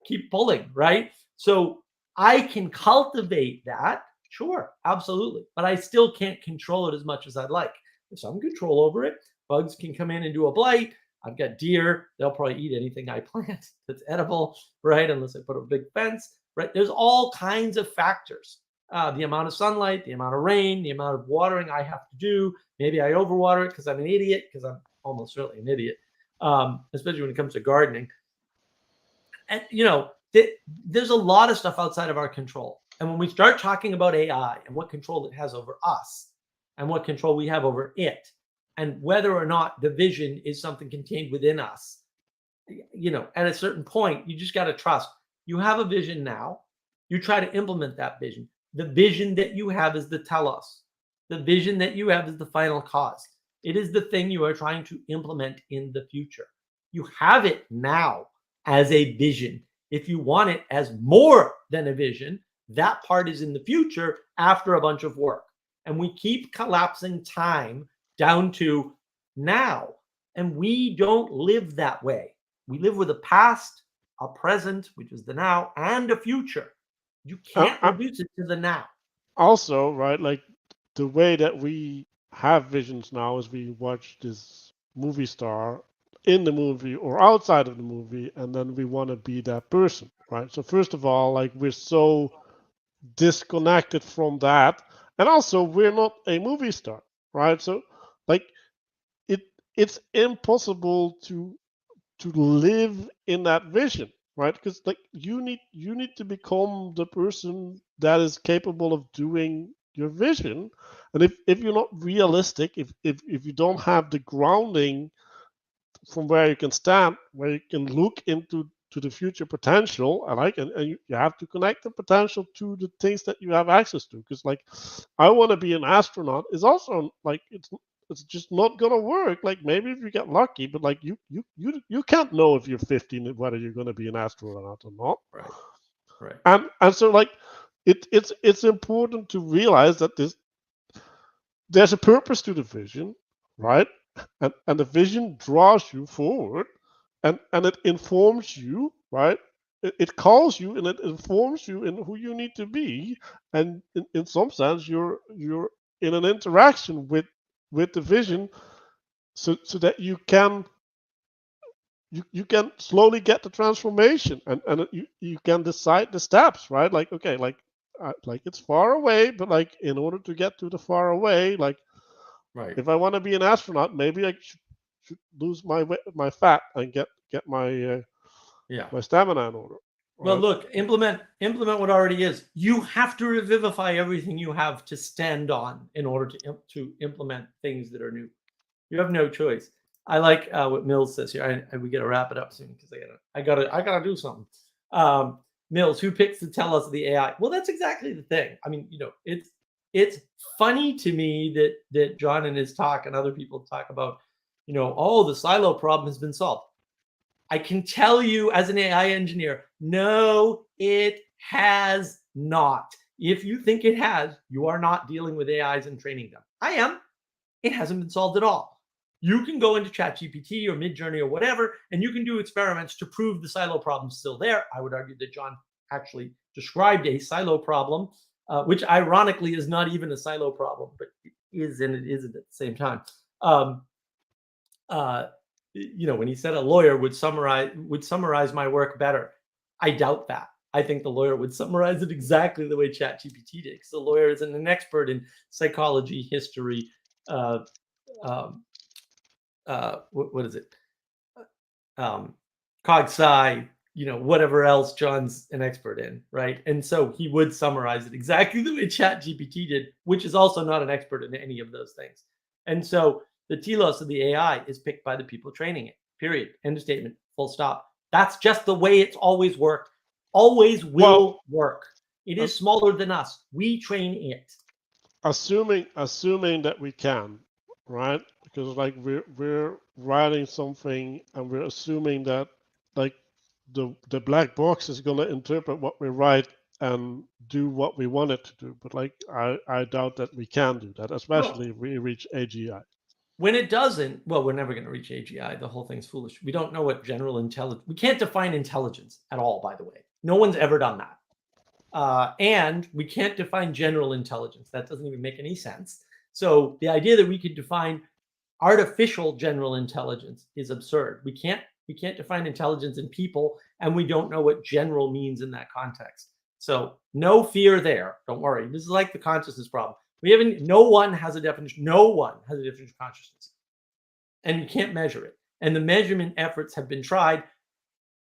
keep pulling, right? So I can cultivate that, sure, absolutely, but I still can't control it as much as I'd like. There's some control over it. Bugs can come in and do a blight. I've got deer. They'll probably eat anything I plant that's edible, right? Unless I put a big fence, right? There's all kinds of factors. The amount of sunlight, the amount of rain, the amount of watering I have to do. Maybe I overwater it because I'm an idiot, because I'm almost certainly an idiot, especially when it comes to gardening. And, there's a lot of stuff outside of our control. And when we start talking about AI and what control it has over us and what control we have over it, and whether or not the vision is something contained within us, at a certain point, you just got to trust. You have a vision now. You try to implement that vision. The vision that you have is the telos. The vision that you have is the final cause. It is the thing you are trying to implement in the future. You have it now as a vision. If you want it as more than a vision, that part is in the future after a bunch of work. And we keep collapsing time down to now. And we don't live that way. We live with a past, a present, which is the now, and a future. You can't reduce it to the now. Also, right, like the way that we have visions now is we watch this movie star in the movie or outside of the movie, and then we want to be that person, right? So first of all, like we're so disconnected from that, and also we're not a movie star, right? So like it's impossible to live in that vision, right? Because like you need to become the person that is capable of doing your vision. And if you're not realistic, if you don't have the grounding from where you can stand, where you can look into the future potential, and you have to connect the potential to the things that you have access to. Because like I want to be an astronaut is also like it's just not gonna work. Like maybe if you get lucky, but like you can't know if you're 15 whether you're gonna be an astronaut or not. Right. And so like it's important to realize that there's a purpose to the vision, right? And the vision draws you forward, and it informs you, right? It calls you and it informs you in who you need to be, and in some sense you're in an interaction with the vision, so that you can slowly get the transformation, and you can decide the steps, right? Like okay, like it's far away, but like in order to get to the far away, like right, if I want to be an astronaut, maybe I should lose my fat and get my my stamina in order. Well, look, implement what already is. You have to revivify everything you have to stand on in order to implement things that are new. You have no choice. I like what Mills says here. We got to wrap it up soon because I gotta do something. Mills, who picks to tell us the AI? Well, that's exactly the thing. I mean, it's funny to me that John in his talk and other people talk about, oh, the silo problem has been solved. I can tell you as an AI engineer, no, it has not. If you think it has, you are not dealing with AIs and training them. I am. It hasn't been solved at all. You can go into ChatGPT or Midjourney or whatever, and you can do experiments to prove the silo problem's still there. I would argue that John actually described a silo problem, which ironically is not even a silo problem, but it is and it isn't at the same time. When he said a lawyer would summarize my work better, I doubt that. I think the lawyer would summarize it exactly the way ChatGPT did, because the lawyer isn't an expert in psychology, history, what is it? Cog sci, whatever else John's an expert in, right? And so he would summarize it exactly the way ChatGPT did, which is also not an expert in any of those things. And so the telos of the AI is picked by the people training it, period. End of statement, full stop. That's just the way it's always worked, always will work. It is smaller than us. We train it. Assuming that we can, right? Because like we're writing something and we're assuming that like the black box is going to interpret what we write and do what we want it to do. But like I doubt that we can do that, especially if we reach AGI. When it doesn't, well, we're never going to reach AGI. The whole thing's foolish. We don't know what general intelligence. We can't define intelligence at all, by the way. No one's ever done that. And we can't define general intelligence. That doesn't even make any sense. So the idea that we could define artificial general intelligence is absurd. We can't define intelligence in people, and we don't know what general means in that context. So no fear there. Don't worry. This is like the consciousness problem. No one has a definition. No one has a definition of consciousness, and you can't measure it. And the measurement efforts have been tried.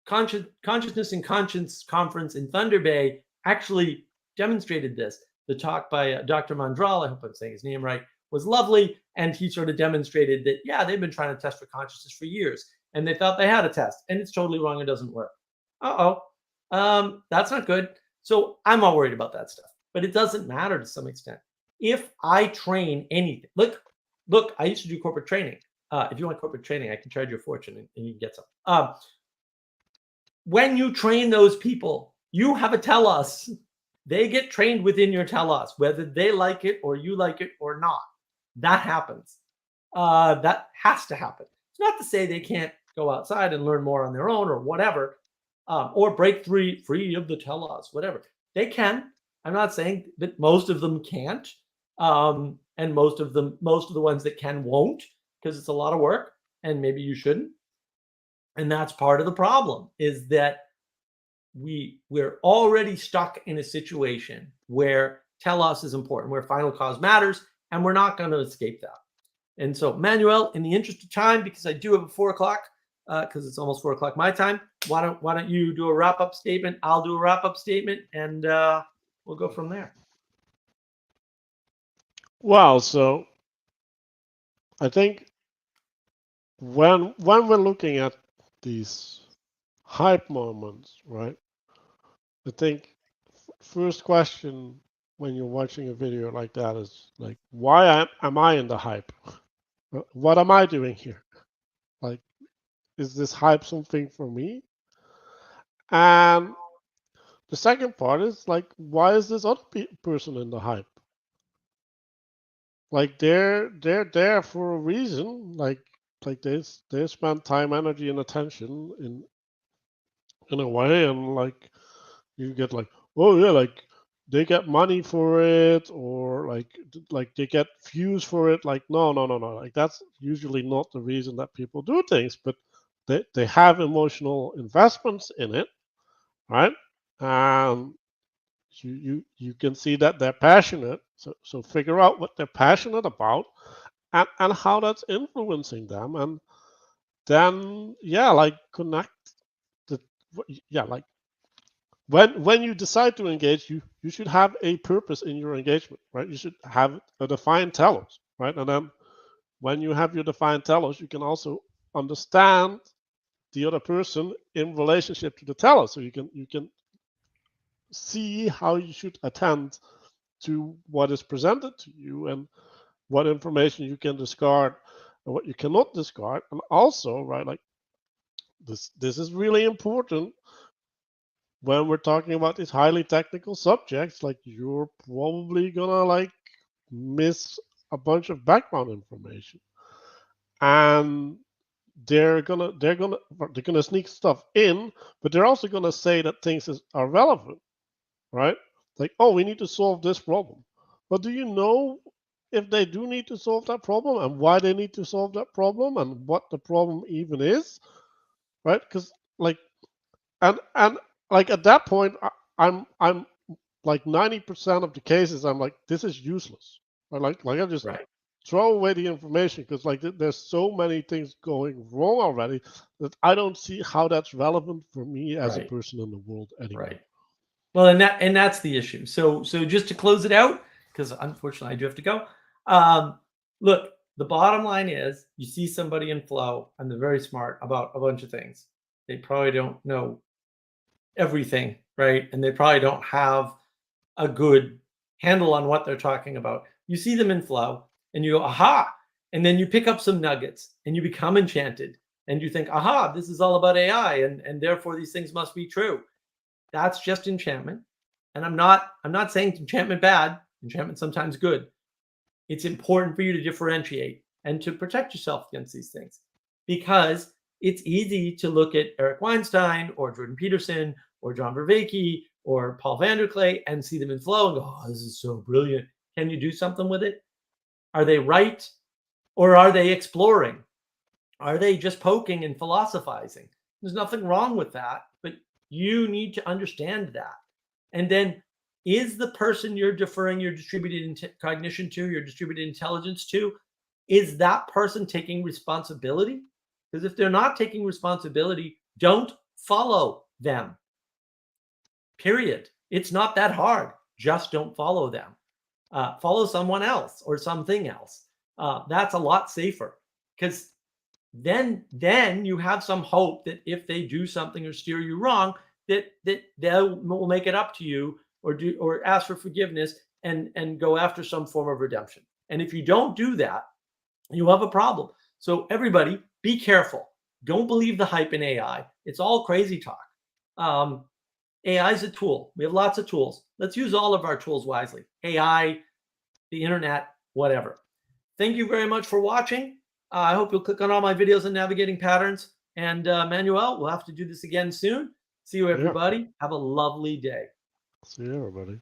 Consciousness and Conscience Conference in Thunder Bay actually demonstrated this. The talk by Dr. Mandral, I hope I'm saying his name right, was lovely, and he sort of demonstrated that, yeah, they've been trying to test for consciousness for years, and they thought they had a test, and it's totally wrong. It doesn't work. That's not good. So I'm all worried about that stuff, but it doesn't matter to some extent. If I train anything, look, I used to do corporate training. If you want corporate training, I can charge you a fortune and you can get some. When you train those people, you have a telos. They get trained within your telos, whether they like it or you like it or not. That happens. That has to happen. It's not to say they can't go outside and learn more on their own or whatever, or break free of the telos, whatever. They can. I'm not saying that most of them can't. And most of the ones that can won't, because it's a lot of work, and maybe you shouldn't. And that's part of the problem, is that we're already stuck in a situation where telos is important, where final cause matters, and we're not going to escape that. And so, Manuel, in the interest of time, because I do have a 4 o'clock, because it's almost 4 o'clock my time, why don't you do a wrap-up statement? I'll do a wrap-up statement, and we'll go from there. Well, so I think when we're looking at these hype moments, right? I think first question when you're watching a video like that is like, why am I in the hype? What am I doing here? Like, is this hype something for me? And the second part is like, why is this other person in the hype? Like they're there for a reason. Like they spend time, energy, and attention in a way, and like you get like, oh yeah, like they get money for it, or like they get views for it. Like no. Like that's usually not the reason that people do things, but they have emotional investments in it, right? You can see that they're passionate. So figure out what they're passionate about and how that's influencing them, and then like connect the like when you decide to engage, you should have a purpose in your engagement, right? You should have a defined telos, right? And then when you have your defined telos, you can also understand the other person in relationship to the telos, so you can see how you should attend to what is presented to you and what information you can discard and what you cannot discard. And also, right, like this is really important when we're talking about these highly technical subjects. Like you're probably gonna like miss a bunch of background information, and they're gonna sneak stuff in, but they're also gonna say that things are relevant, right? Like, oh, we need to solve this problem. But do you know if they do need to solve that problem and why they need to solve that problem and what the problem even is, right? Because like, and like at that point, I'm like 90% of the cases, I'm like, this is useless. Like I just throw away the information because like there's so many things going wrong already that I don't see how that's relevant for me as a person in the world anymore. Right. Well, and that's the issue. So just to close it out, because unfortunately I do have to go. Look, the bottom line is you see somebody in flow and they're very smart about a bunch of things. They probably don't know everything, right? And they probably don't have a good handle on what they're talking about. You see them in flow and you go, aha, and then you pick up some nuggets and you become enchanted and you think, aha, this is all about AI, and therefore these things must be true. That's just enchantment. And I'm not saying enchantment bad, enchantment sometimes good. It's important for you to differentiate and to protect yourself against these things, because it's easy to look at Eric Weinstein or Jordan Peterson or John Vervaeke or Paul Vanderklay and see them in flow and go, oh, this is so brilliant. Can you do something with it? Are they right? Or are they exploring? Are they just poking and philosophizing? There's nothing wrong with that, but you need to understand that. And then, is the person you're deferring your distributed cognition to, your distributed intelligence to, is that person taking responsibility? Because if they're not taking responsibility, don't follow them. Period. It's not that hard. Just don't follow them. Follow someone else or something else. That's a lot safer, because then you have some hope that if they do something or steer you wrong, that they will make it up to you or ask for forgiveness and go after some form of redemption. And if you don't do that, you have a problem. So everybody, be careful. Don't believe the hype in AI. It's all crazy talk. AI is a tool. We have lots of tools. Let's use all of our tools wisely. AI, the internet, whatever. Thank you very much for watching. I hope you'll click on all my videos on navigating patterns. And Manuel, we'll have to do this again soon. See you, everybody. Have a lovely day. See you, everybody.